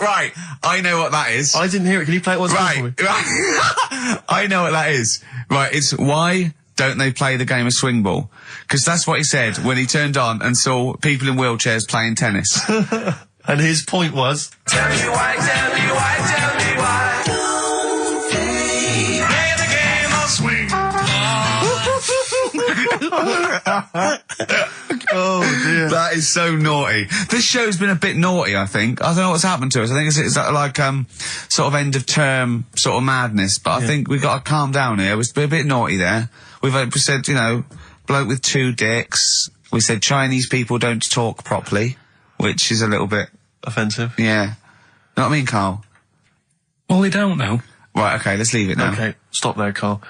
Right, I know what that is. I didn't hear it. Can you play it once more for me? Right. I know what that is. Right, it's why don't they play the game of swing ball? Because that's what he said when he turned on and saw people in wheelchairs playing tennis. And his point was... Tell me why, tell me why, tell me why. Play the game or swing. Oh, dear. That is so naughty. This show's been a bit naughty, I think. I don't know what's happened to us. I think it's like sort of end of term sort of madness, but I think we've got to calm down here. We've been a bit naughty there. We said, bloke with 2 dicks. We said Chinese people don't talk properly, which is a little bit... offensive. Yeah. Know what I mean, Karl? Well, they don't know. Right, okay, let's leave it now. Okay, stop there, Karl.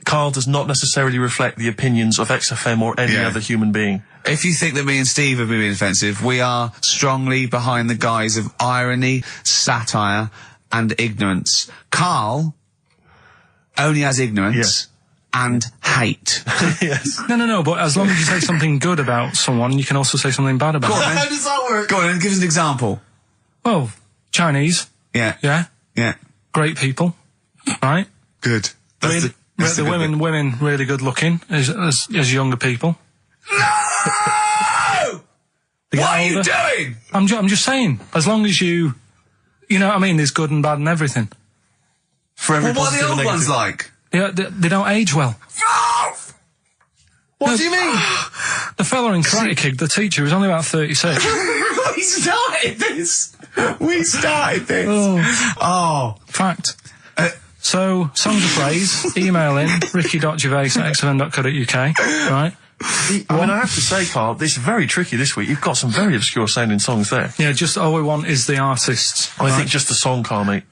Karl does not necessarily reflect the opinions of XFM or any other human being. If you think that me and Steve have been being offensive, we are strongly behind the guise of irony, satire, and ignorance. Karl only has ignorance and hate. Yes. No, but as long as you say something good about someone, you can also say something bad about them. How does that work? Go on, and give us an example. Well, Chinese, Yeah. yeah, great people, right? Good. That's the Women really good looking as younger people. No! They get What are you older. doing? I'm just saying, as long as you know what I mean, there's good and bad and everything. For every Well, what are the positive old and ones negative. like? Yeah, they don't age well. What do you mean? The fella in Karate Kid, the teacher, was only about 36. We started this. We started this. Oh. Fact. So, songs of praise, email in, ricky.gervais@xfm.co.uk, right? I mean, I have to say, Carl, this is very tricky this week. You've got some very obscure sounding songs there. Yeah, just all we want is the artists. I think just the song, Carl, mate.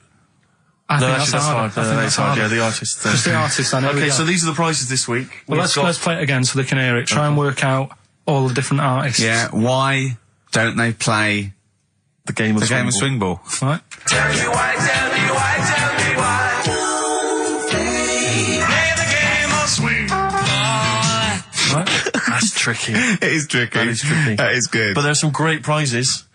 I think actually, that's hard. No, that's hard. Yeah, the artist. Just the artists, I know. Okay, so these are the prizes this week. Well, let's play it again so they can hear it. Try and work out all the different artists. Yeah, why don't they play the game of swing ball? Right. Tell me why, tell me why, tell me why. Play the game of swing. Right. That's tricky. It is tricky. That is tricky. That is good. But there's some great prizes,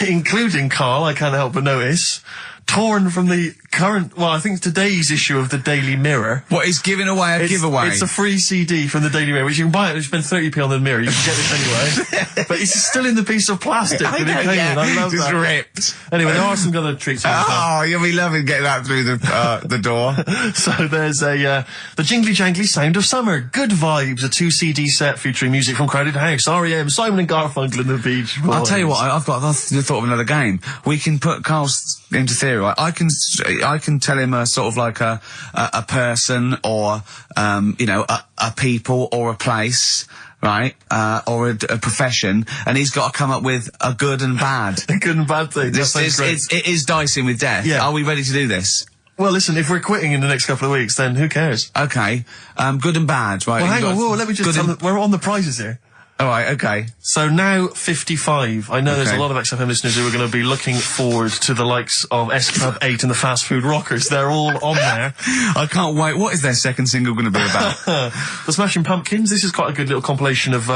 including, Carl, I can't help but notice, torn from the current, well, I think today's issue of the Daily Mirror. What, he's giving away a giveaway? It's a free CD from the Daily Mirror, which you can buy it, you spend 30p on the Mirror, you can get this anyway. But it's still in the piece of plastic that it came in, I love Just that. ripped. Anyway, there are some other treats on this. Oh, you'll be loving getting that through the door. So there's the Jingly Jangly Sound of Summer, Good Vibes, a 2 CD set featuring music from Crowded House, R.E.M., Simon and Garfunkel and the Beach Boys. I'll tell you what, I've thought of another game. We can put Carl's into theory, right? I can tell him a sort of like a person or, a people or a place, right? Or a profession, and he's got to come up with a good and bad. A good and bad thing. It is dicing with death. Yeah. Are we ready to do this? Well, listen, if we're quitting in the next couple of weeks, then who cares? Okay. Good and bad, right? Well, hang on, let me just tell them, we're on the prizes here. Alright, okay. So now 55. I know there's a lot of XFM listeners who are going to be looking forward to the likes of S Club 8 and the Fast Food Rockers. They're all on there. I can't wait. What is their second single going to be about? The Smashing Pumpkins. This is quite a good little compilation of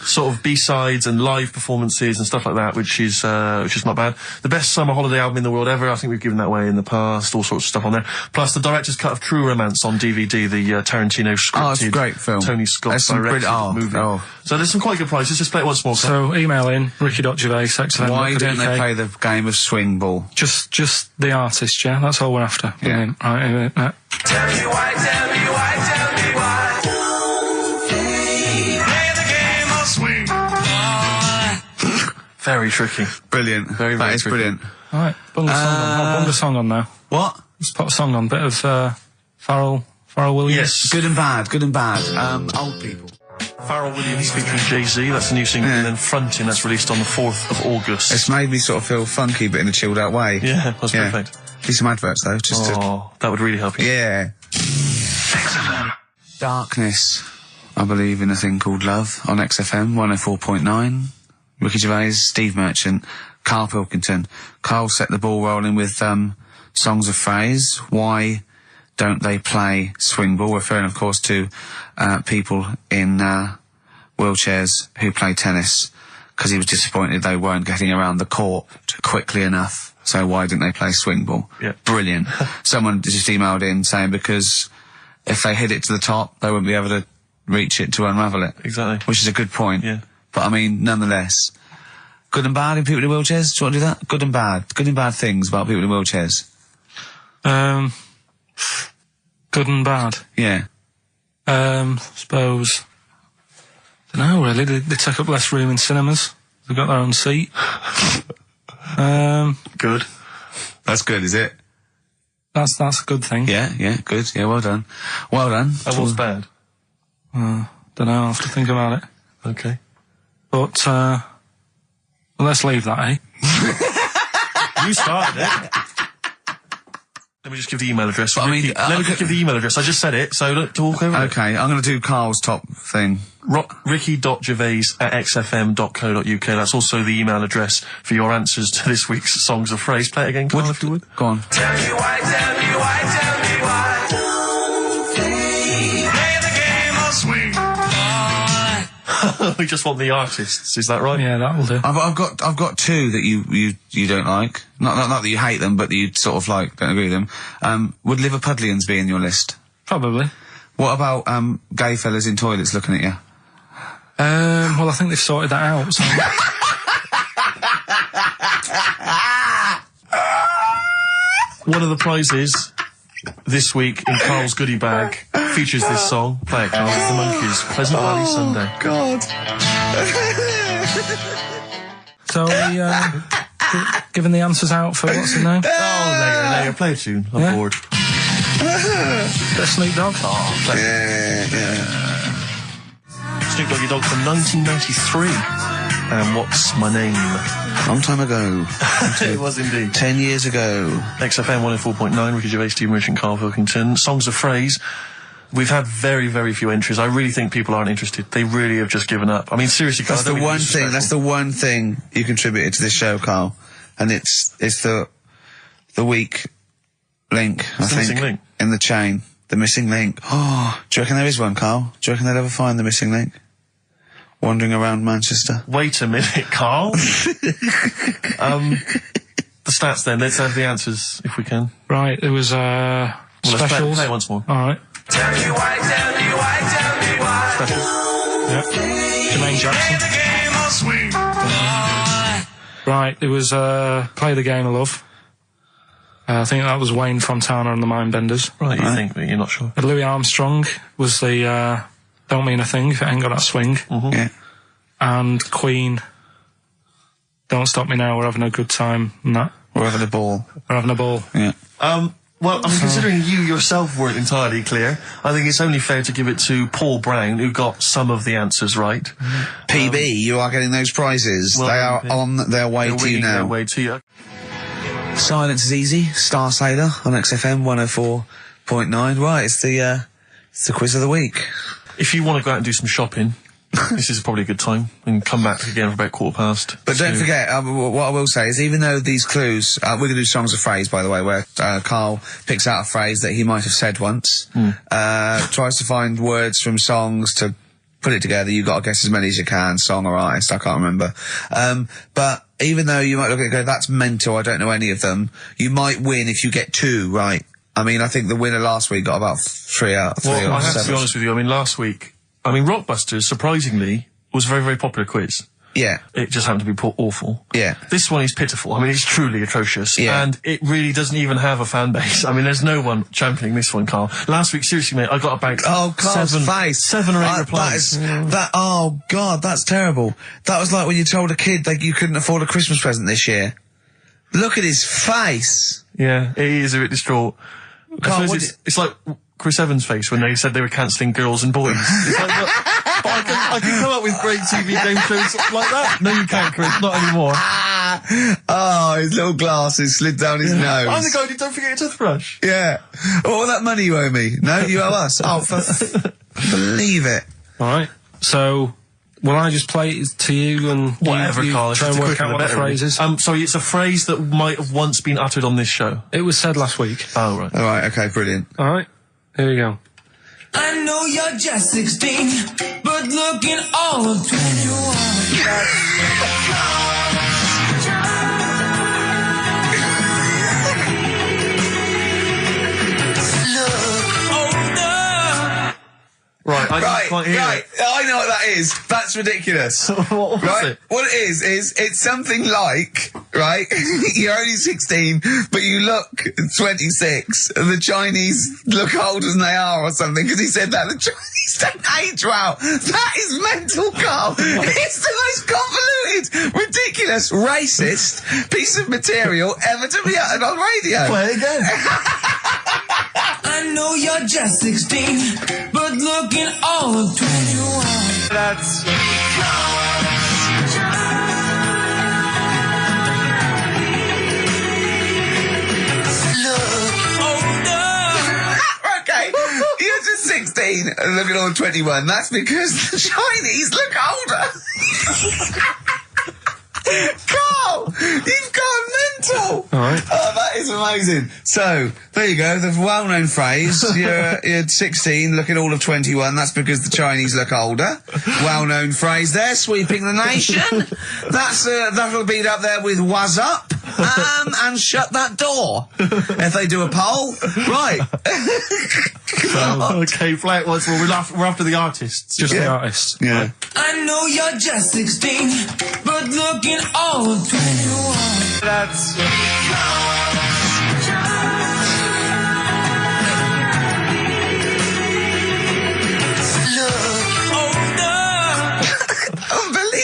sort of B-sides and live performances and stuff like that, which is not bad. The best summer holiday album in the world ever. I think we've given that away in the past. All sorts of stuff on there. Plus the director's cut of True Romance on DVD, the Tarantino scripted. Oh, it's a great film. Tony Scott directed movie. So there's some quite good prizes. Just play it once more. So email in ricky.gervais@xfm.co.uk. Why don't they play the game of swing ball? Just the artist, yeah? That's all we're after. Yeah. Right. Tell me why, tell me why, tell me why. Play the game of swing. Very tricky. Brilliant. Very That is tricky. brilliant. Alright, bung a song on. I'll bung a song on now. What? Let's put a song on. Bit of Pharrell Williams. Yes. Good and bad. Good and bad. Old people. Pharrell Williams featuring Jay-Z, that's a new single, and then Frontin', that's released on the 4th of August. It's made me sort of feel funky, but in a chilled out way. Yeah, that's perfect. Do some adverts though, just to... That would really help you. Yeah. XFM. Darkness. I believe in a thing called love on XFM 104.9. Ricky Gervais, Steve Merchant, Karl Pilkington. Karl set the ball rolling with songs of phrase. Why don't they play swing ball? Referring, of course, to people in wheelchairs who play tennis, because he was disappointed they weren't getting around the court quickly enough. So why didn't they play swing ball? Yeah. Brilliant. Someone just emailed in saying because if they hit it to the top, they wouldn't be able to reach it to unravel it. Exactly. Which is a good point. Yeah. But I mean, nonetheless, good and bad in people in wheelchairs? Do you want to do that? Good and bad. Good and bad things about people in wheelchairs. Good and bad. Yeah. Suppose. Don't know really. They take up less room in cinemas. They've got their own seat. Good. That's good, is it? That's a good thing. Yeah, good. Yeah, well done. Well done. And what's bad? Don't know. I'll have to think about it. Okay. But well, let's leave that, eh? You started it. Let me just give the email address. But I mean, let me just give the email address. I just said it, so don't talk over it. Okay, I'm going to do Karl's top thing. Ricky.gervais@xfm.co.uk. That's also the email address for your answers to this week's Songs of Phrase. Play it again, Karl, if you would. Go on. Tell me why, tell me why, tell me why. Play the game of swing. We just want the artists, is that right? Yeah, that'll do. I've got two that you don't like. Not that you hate them, but that you sort of like, don't agree with them. Would Liverpudlians be in your list? Probably. What about gay fellas in toilets looking at you? Well, I think they've sorted that out. So. One of the prizes this week in Karl's goodie bag features this song. Play it, Karl. It's the Monkeys. Pleasant Valley Sunday. God. So we giving the answers out for what's the name? Oh, later. Play a tune. I'm bored. Bit of Snoop Dogg. Oh, play Snoop Doggy Dogg from 1993. And What's My Name? Long time ago. It was indeed. 10 years ago. XFM 104.9, Ricky Gervais, Steve Rich and Karl Pilkington. Songs of Phrase. We've had very, very few entries. I really think people aren't interested. They really have just given up. I mean, seriously, Karl, That's the one thing you contributed to this show, Karl. And it's the weak link, I think. Missing link. In the chain. The missing link. Oh, do you reckon there is one, Karl? Do you reckon they'll ever find the missing link? Wandering around Manchester. Wait a minute, Karl. The stats then. Let's have the answers, if we can. Right, there was Well, specials. play it once more. Alright. Tell me why, tell me why, tell me why. Special. Yep. Jermaine Jackson. The game of swing. Right, it was Play the Game of Love. I think that was Wayne Fontana and the Mindbenders. Right, you think, but you're not sure. Louis Armstrong was the Don't Mean a Thing if it ain't got that swing. Mm-hmm. Yeah. And Queen, Don't Stop Me Now, We're Having a Good Time, and that. We're having a ball. We're having a ball. Yeah. Well, I mean, considering you yourself weren't entirely clear, I think it's only fair to give it to Paul Brown, who got some of the answers right. PB, you are getting those prizes. Well, they are on their way They're to you winging their now. way to you. Silence is easy. Star Sailor on XFM 104.9. Right, it's the quiz of the week. If you want to go out and do some shopping, this is probably a good time, and come back again for about 15:15. But don't forget, what I will say is, even though these clues, we're going to do songs of phrase, by the way, where Karl picks out a phrase that he might have said once, tries to find words from songs to put it together. You've got to guess as many as you can, song or artist, I can't remember. But even though you might look at it and go, that's mental, I don't know any of them, you might win if you get 2 right. I mean, I think the winner last week got about 3 out of 3 Well, or I have 7. to be honest with you, I mean, last week, Rockbusters, surprisingly, was a very, very popular quiz. Yeah. It just happened to be awful. Yeah. This one is pitiful. I mean, it's truly atrocious. Yeah. And it really doesn't even have a fan base. I mean, there's no one championing this one, Karl. Last week, seriously, mate, I got about Karl's face. 7 or 8 replies. Oh God, that's terrible. That was like when you told a kid that you couldn't afford a Christmas present this year. Look at his face. Yeah, it is a bit distraught. Karl, I suppose it's like Chris Evans' face when they said they were cancelling Girls and Boys. It's like, look, but I can come up with great TV game shows like that. No, you can't, Chris. Not anymore. Oh, his little glasses slid down his nose. I'm the guy who don't forget your toothbrush. Yeah. What was that money you owe me? No, you owe us. Oh, believe it. Alright, so will I just play it to you and Whatever, you Karl. try and work out what the phrase is? Sorry, it's a phrase that might have once been uttered on this show. It was said last week. Oh, right. All right. Okay. Brilliant. Alright, here we go. I know you're just 16, but looking all of 21. Right, I Right, can't hear right. it. I know what that is. That's ridiculous. What was Right? it? What it is it's something like, right? You're only 16, but you look 26. And the Chinese look older than they are or something, because he said that. The Chinese don't age well. That is mental, Karl. It's the most convoluted, ridiculous, racist piece of material ever to be uttered on radio. Play it again. I know you're just 16, but looking all of 21. That's... Okay, you're just 16 and looking all 21. That's because the Chinese look older. Carl, you've gone mental. Alright. Oh, that is amazing. So, there you go, the well-known phrase, you're 16, looking all of 21, that's because the Chinese look older. Well-known phrase there, sweeping the nation. That'll be up there with "was up," and "shut that door." If they do a poll. Right. Okay, play it once more. We're after the artists. Just the artists. Yeah. I know you're just 16, but looking all of 21. That's...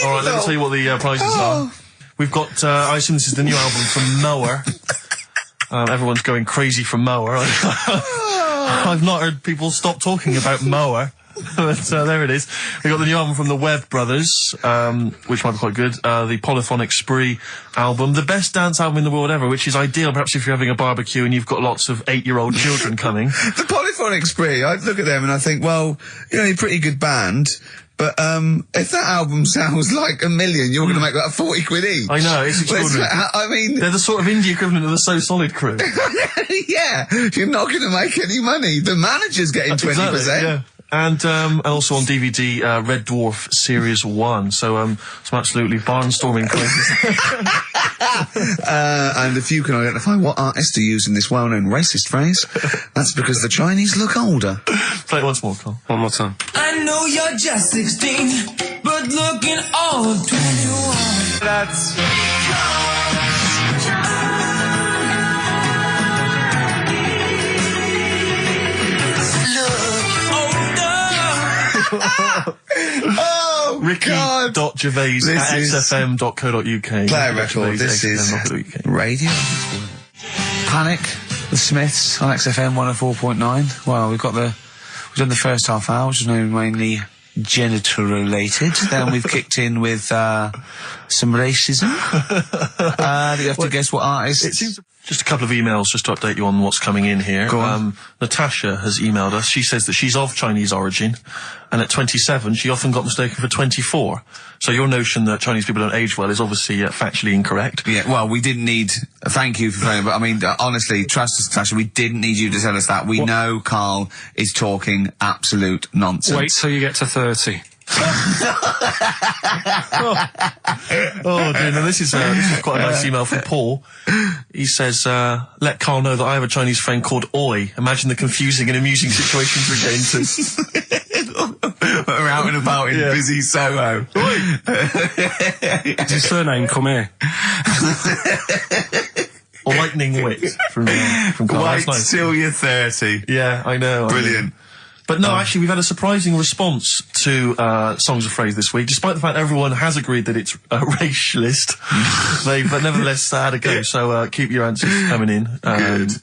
All right, let me tell you what the prizes are. We've got, I assume this is the new album from Mower. Everyone's going crazy for Mower. I've not heard people stop talking about Mower. But there it is. We got the new album from the Webb Brothers, which might be quite good. The Polyphonic Spree album, the best dance album in the world ever, which is ideal perhaps if you're having a barbecue and you've got lots of 8-year-old children coming. The Polyphonic Spree, I look at them and I think, well, you know, you're a pretty good band, but if that album sounds like $1 million, you're going to make that 40 quid each. I know, it's extraordinary. I mean... They're the sort of indie equivalent of the So Solid crew. Yeah, you're not going to make any money. The manager's getting 20%. Exactly, yeah. And also on DVD, Red Dwarf Series 1. So, some absolutely barnstorming quizzes. And if you can identify what artist are using this well-known racist phrase, that's because the Chinese look older. Play it once more, Karl. One more time. I know you're just 16, but looking all of 21. That's... Oh, Ricky.Gervais at XFM.co.uk. Play a record. This is radio. Panic, the Smiths on XFM 104.9. Well, we've done the first half hour, which is mainly genital related. Then we've kicked in with some racism. You have to guess what artist. It seems just a couple of emails just to update you on what's coming in here. Go on. Natasha has emailed us. She says that she's of Chinese origin, and at 27 she often got mistaken for 24. So your notion that Chinese people don't age well is obviously factually incorrect. Yeah, well, we didn't need... Thank you for playing, but I mean, honestly, trust us, Natasha, we didn't need you to tell us that. We know Karl is talking absolute nonsense. Wait till you get to 30. Oh dear, now this is quite a nice email from Paul. He says, let Karl know that I have a Chinese friend called Oi. Imagine the confusing and amusing situations we get into. We're out and about in busy Soho. Is his surname come here? Or lightning wit from Karl. Wait That's nice. till you're 30. Yeah, I know. Brilliant. But no, actually, we've had a surprising response to Songs of Phrase this week, despite the fact everyone has agreed that it's racialist. They've nevertheless had a go. So keep your answers coming in,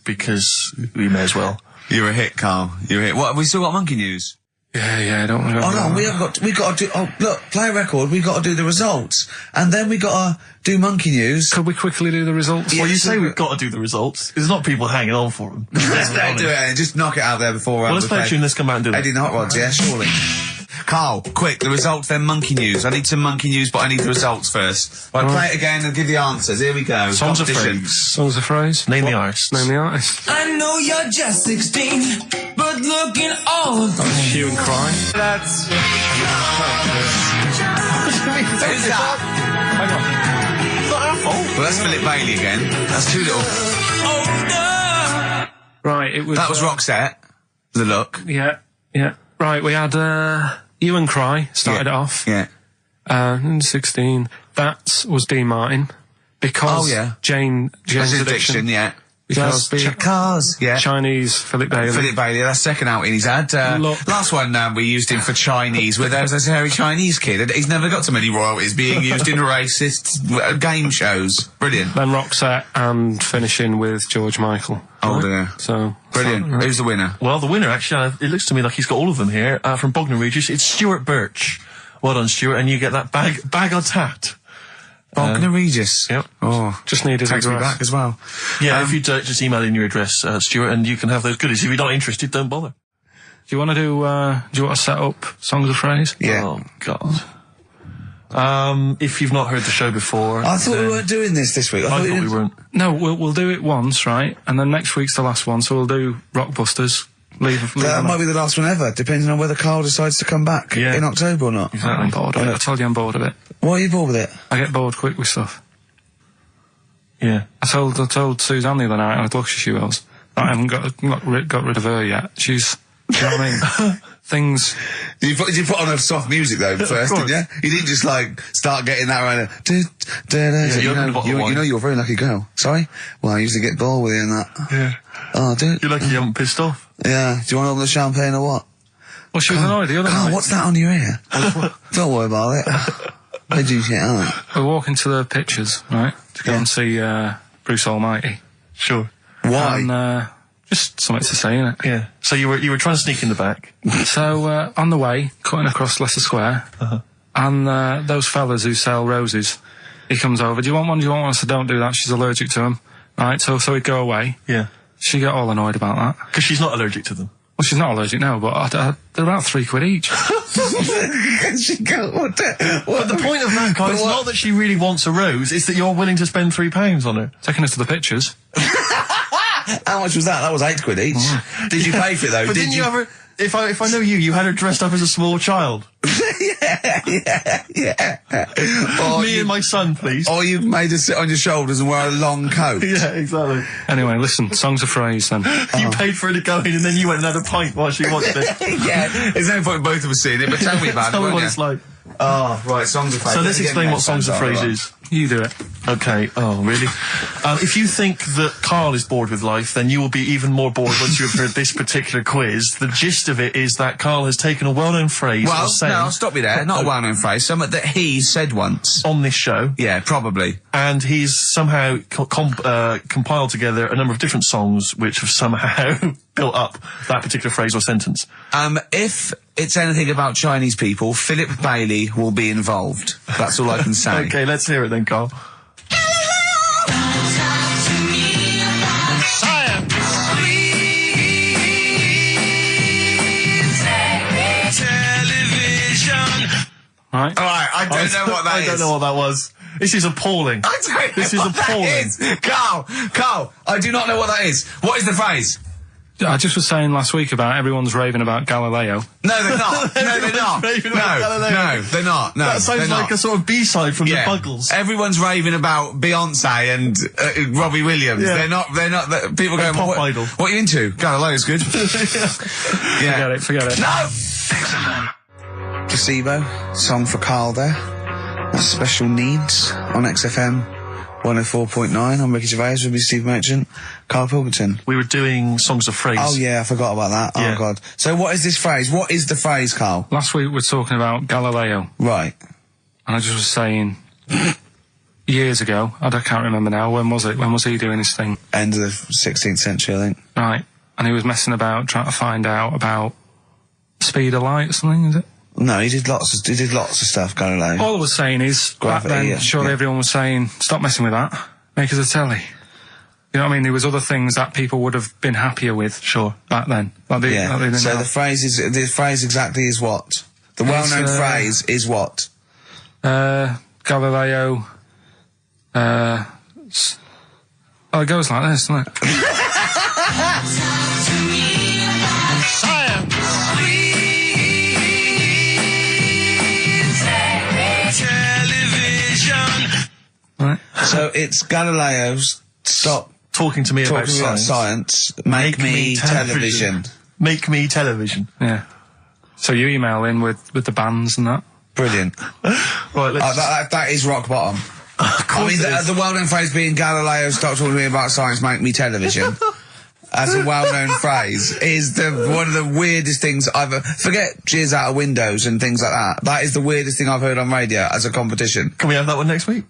because we may as well. You're a hit, Karl. You're a hit. What, have we still got monkey news? Yeah, don't worry. Oh no, we got to do, oh look, play a record, we got to do the results. And then we got to do monkey news. Could we quickly do the results? Well, you say we've got to do the results. There's not people hanging on for them. Let's do it and just knock it out there before well, let's play a tune, let's come out and do it. Eddie and the Hot Rods, yeah, surely. Karl, quick, the results, then monkey news. I need some monkey news, but I need the results first. Right, play it again and give the answers. Here we go. Songs of Phrase. Songs of Phrase. Name the artist. Name the artist. I know you're just 16, but looking all of 21. Hue and Cry. That's... Who's that? Hang on. Well, that's Philip Bailey again. That's too little. Right, it was... That was Roxette. The Look. Yeah. Right, we had Hue and Cry started it off. Yeah. 16. That was Dean Martin. Because Jane's Addiction. Yeah. Because Cars. Yeah. Chinese Philip Bailey. Philip Bailey, that's second outing he's had. Last one we used him for Chinese, where there was a very Chinese kid. He's never got so many royalties being used in racist game shows. Brilliant. Then Roxette and finishing with George Michael. Oh dear. So brilliant. Right. Who's the winner? Well, the winner, actually, it looks to me like he's got all of them here, from Bognor Regis. It's Stuart Birch. Well done, Stuart, and you get that bag of tat. Bognor Regis. Yep. Oh, just need his takes address. me back as well. Yeah, if you just email in your address, Stuart, and you can have those goodies. If you're not interested, don't bother. Do you want to do you want to set up Songs of Phrase? Yeah. Oh, God. If you've not heard the show before... I thought we weren't doing this week. I thought we weren't. No, we'll do it once, right? And then next week's the last one, so we'll do Rockbusters. That might be the last one ever, depending on whether Karl decides to come back in October or not. Exactly. I'm bored of it. I told you I'm bored of it. Why are you bored with it? I get bored quick with stuff. Yeah. I told Suzanne the other night how lucky she was. I haven't got rid of her yet. She's... Do you know what I mean? Things... You put on a soft music though first, didn't you? You didn't just start getting that around. You know you're a very lucky girl. Sorry? Well, I usually get bored with you and that. Yeah. Oh, dude. You're lucky you haven't pissed off. Yeah. Do you want all the champagne or what? Well, she was annoyed the other night. What's that on your ear? Don't worry about it. Where did you get on? We're walking to the pictures, right, to go and see Bruce Almighty. Sure. Why? And just something to say, innit? Yeah. So you were trying to sneak in the back. So on the way, cutting across Leicester Square, and those fellas who sell roses, he comes over. Do you want one? Do you want one? I said, don't do that. She's allergic to them. Right. So he'd go away. Yeah. She got all annoyed about that. Because she's not allergic to them. Well, she's not allergic now, but they're about £3 each. But the point of that, Karl, it's not that she really wants a rose, it's that you're willing to spend £3 on her. Taking us to the pictures. How much was that? That was £8 each. Did you pay for it though? But didn't you ever... If I know you had her dressed up as a small child. yeah. Me and my son, please. Or you made her sit on your shoulders and wear a long coat. Yeah, exactly. Anyway, listen, Songs of Phrase then. You paid for her to go in and then you went and had a pint while she watched it. Yeah, there's no point in both of us seeing it, but tell me about Tell it. me what it's like. Oh, right, Songs of Phrase. So let's explain what Songs of Phrase is. You do it. Okay. Oh, really? If you think that Karl is bored with life, then you will be even more bored once you have heard this particular quiz. The gist of it is that Karl has taken a well-known phrase Well, or saying... no, I'll stop you there. Not a well-known phrase. Something that he said once. On this show. Yeah, probably. And he's somehow compiled together a number of different songs which have somehow built up that particular phrase or sentence. If it's anything about Chinese people, Philip Bailey will be involved. That's all I can say. Okay, let's hear it then, Karl. Right. Alright, I don't know what that is. I don't know what that was. This is appalling. I don't know This is what that appalling. is. Carl, I do not know what that is. What is the phrase? I just was saying last week about everyone's raving about Galileo. No, they're not. No, they're not. Raving about Galileo. No, they're not. No, That sounds they're like not. a sort of B-side from the Buggles. Everyone's raving about Beyonce and Robbie Williams. Yeah. They're not, people going, Pop what, Idol. What are you into? Galileo's good. Yeah. Forget it. No! Placebo, song for Karl there. That's Special Needs on XFM 104.9. I'm Ricky Gervais with me, Steve Merchant, Karl Pilkington. We were doing Songs of Phrase. Oh yeah, I forgot about that. Yeah. Oh god. So what is this phrase? What is the phrase, Karl? Last week we were talking about Galileo. Right. And I just was saying, years ago, I can't remember now, when was it? When was he doing his thing? End of the 16th century, I think. Right. And he was messing about, trying to find out about speed of light or something, is it? No, he did lots of stuff, Galileo. All I was saying is, Gravity, back then, yeah, surely yeah. everyone was saying, stop messing with that, make us a telly. You know what I mean? There was other things that people would have been happier with. Sure. Back then. Like they didn't So have. the phrase exactly is what? The well-known phrase is what? Galileo, it goes like this, doesn't it? Right. So it's Galileo's stop Talking to me about talking about science. science, make me television. Make me television. Yeah. So you email in with the bands and that. Brilliant. Right, let's... That is rock bottom. I mean, the well-known phrase being Galileo, stop talking to me about science, make me television. As a well-known phrase is one of the weirdest things forget cheers out of windows and things like that. That is the weirdest thing I've heard on radio as a competition. Can we have that one next week?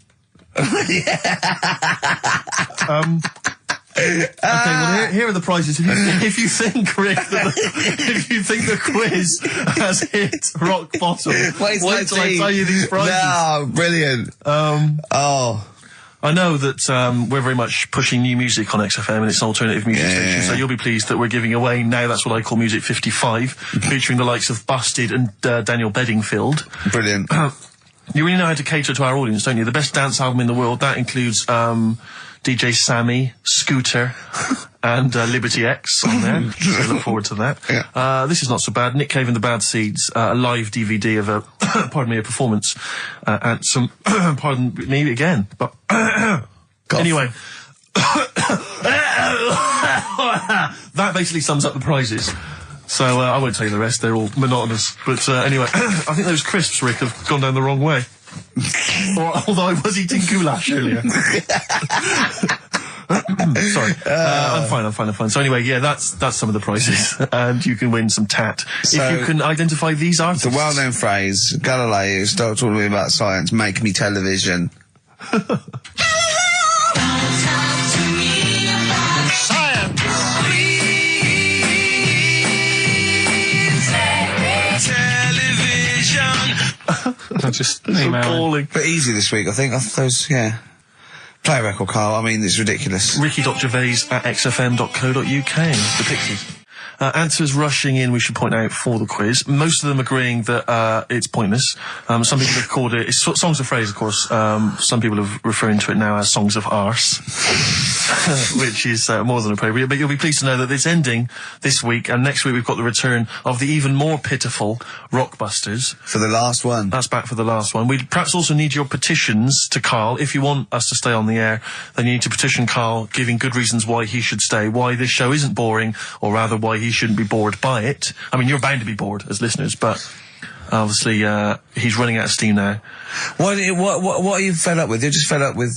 Okay, well here are the prizes. If you think, Rick, if you think the quiz has hit rock bottom, wait till I tell you these prizes. No, brilliant. I know that we're very much pushing new music on XFM and it's an alternative music station, so you'll be pleased that we're giving away now, that's what I call Music 55, featuring the likes of Busted and Daniel Bedingfield. Brilliant. You really know how to cater to our audience, don't you? The best dance album in the world, that includes DJ Sammy, Scooter, and Liberty X on there. So look forward to that. Yeah. This is not so bad. Nick Cave and the Bad Seeds, a live DVD of a, pardon me, a performance, and some, pardon me again, but, anyway. That basically sums up the prizes. So, I won't tell you the rest, they're all monotonous. But, anyway, I think those crisps, Rick, have gone down the wrong way. Although I was eating goulash earlier. Sorry. I'm fine. So anyway, yeah, that's some of the prizes. And you can win some tat. So, if you can identify these artists. The well-known phrase, Galileo, start talking to me about science, make me television. I just emailing. But easy this week, I think. Those, yeah. Play a record, Karl. I mean, it's ridiculous. Ricky.Gervais at xfm.co.uk. The Pixies. Answers rushing in, we should point out, for the quiz. Most of them agreeing that it's pointless. Some people have called it... It's songs of phrase, of course. Some people are referring to it now as songs of arse. Which is more than appropriate. But you'll be pleased to know that it's ending this week, and next week we've got the return of the even more pitiful Rockbusters. For the last one. That's back for the last one. We perhaps also need your petitions to Karl. If you want us to stay on the air, then you need to petition Karl, giving good reasons why he should stay, why this show isn't boring, or rather why he shouldn't be bored by it. I mean, you're bound to be bored as listeners, but obviously he's running out of steam now. What are you fed up with? You're just fed up with,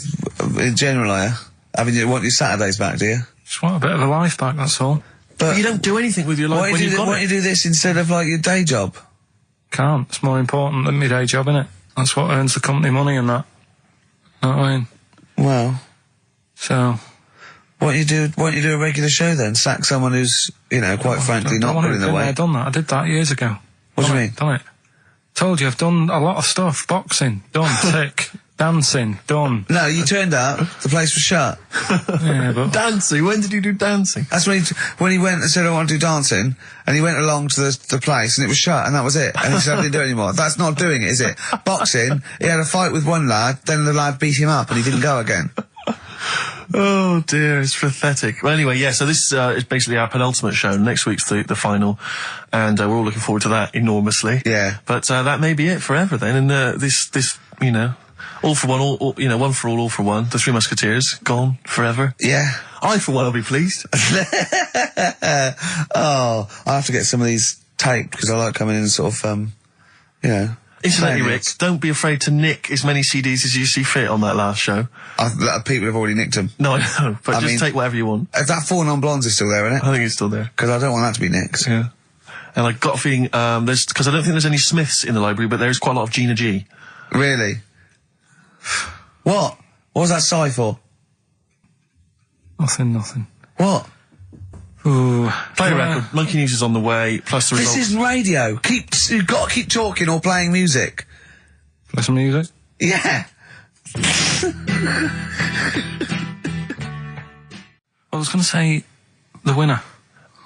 in general, are you? I mean, you want your Saturdays back, do you? Just want a bit of a life back, that's all. But you don't do anything with your life when you've got it. Why don't you do this instead of, like, your day job? Can't. It's more important than my day job, innit? That's what earns the company money and that. Know what I mean? Well... So... Why don't you do a regular show then? Sack someone who's, you know, quite frankly not putting the weight. I've done that. I did that years ago. What do you mean? Done it. Told you, I've done a lot of stuff. Boxing, done. Tick. Dancing, done. No, you turned up, the place was shut. Yeah, but... Dancing? When did you do dancing? That's when he went and said, I want to do dancing, and he went along to the place, and it was shut, and that was it. And he said, I didn't do it anymore. That's not doing it, is it? Boxing, he had a fight with one lad, then the lad beat him up, and he didn't go again. Oh dear, it's pathetic. Well, anyway, yeah, so this is basically our penultimate show. Next week's the final, and we're all looking forward to that enormously. Yeah. But that may be it forever then, and this, you know, all for one, one for all for one. The Three Musketeers, gone forever. Yeah. I, for one, will be pleased. Oh, I have to get some of these taped, because I like coming in and sort of, you know... Incidentally, Rick, don't be afraid to nick as many CDs as you see fit on that last show. People have already nicked them. No, I know, but just take whatever you want. If that 4 Non-Blondes is still there, isn't it? I think it's still there. Because I don't want that to be nicked. Yeah. And I got a feeling, because I don't think there's any Smiths in the library, but there's quite a lot of Gina G. Really? What? What was that sigh for? Nothing. What? Ooh. Play a record. Monkey News is on the way, plus the results. This isn't radio. You've got to keep talking or playing music. Play some music? Yeah. I was going to say the winner.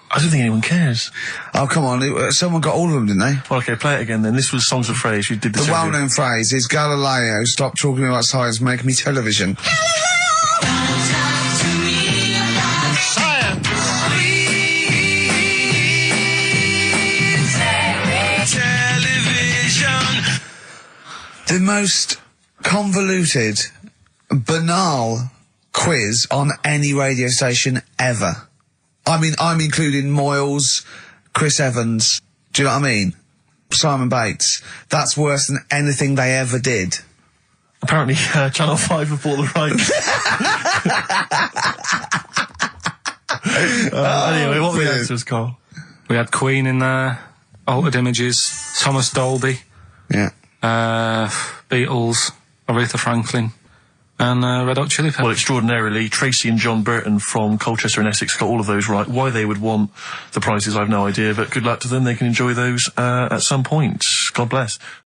I don't think anyone cares. Oh, come on. Someone got all of them, didn't they? Well, okay, play it again then. This was Songs of Phrase. You did this. The well-known phrase is Galileo, stop talking about science, make me television. The most convoluted, banal quiz on any radio station ever. I mean, I'm including Moyles, Chris Evans, do you know what I mean? Simon Bates. That's worse than anything they ever did. Apparently, Channel 5 have bought the rights. Anyway, what were the answers, Karl? We had Queen in there, Altered Images, Thomas Dolby. Yeah. Beatles, Aretha Franklin, and Red Hot Chili Peppers. Well, extraordinarily, Tracy and John Burton from Colchester in Essex got all of those right. Why they would want the prizes, I've no idea, but good luck to them. They can enjoy those at some point. God bless.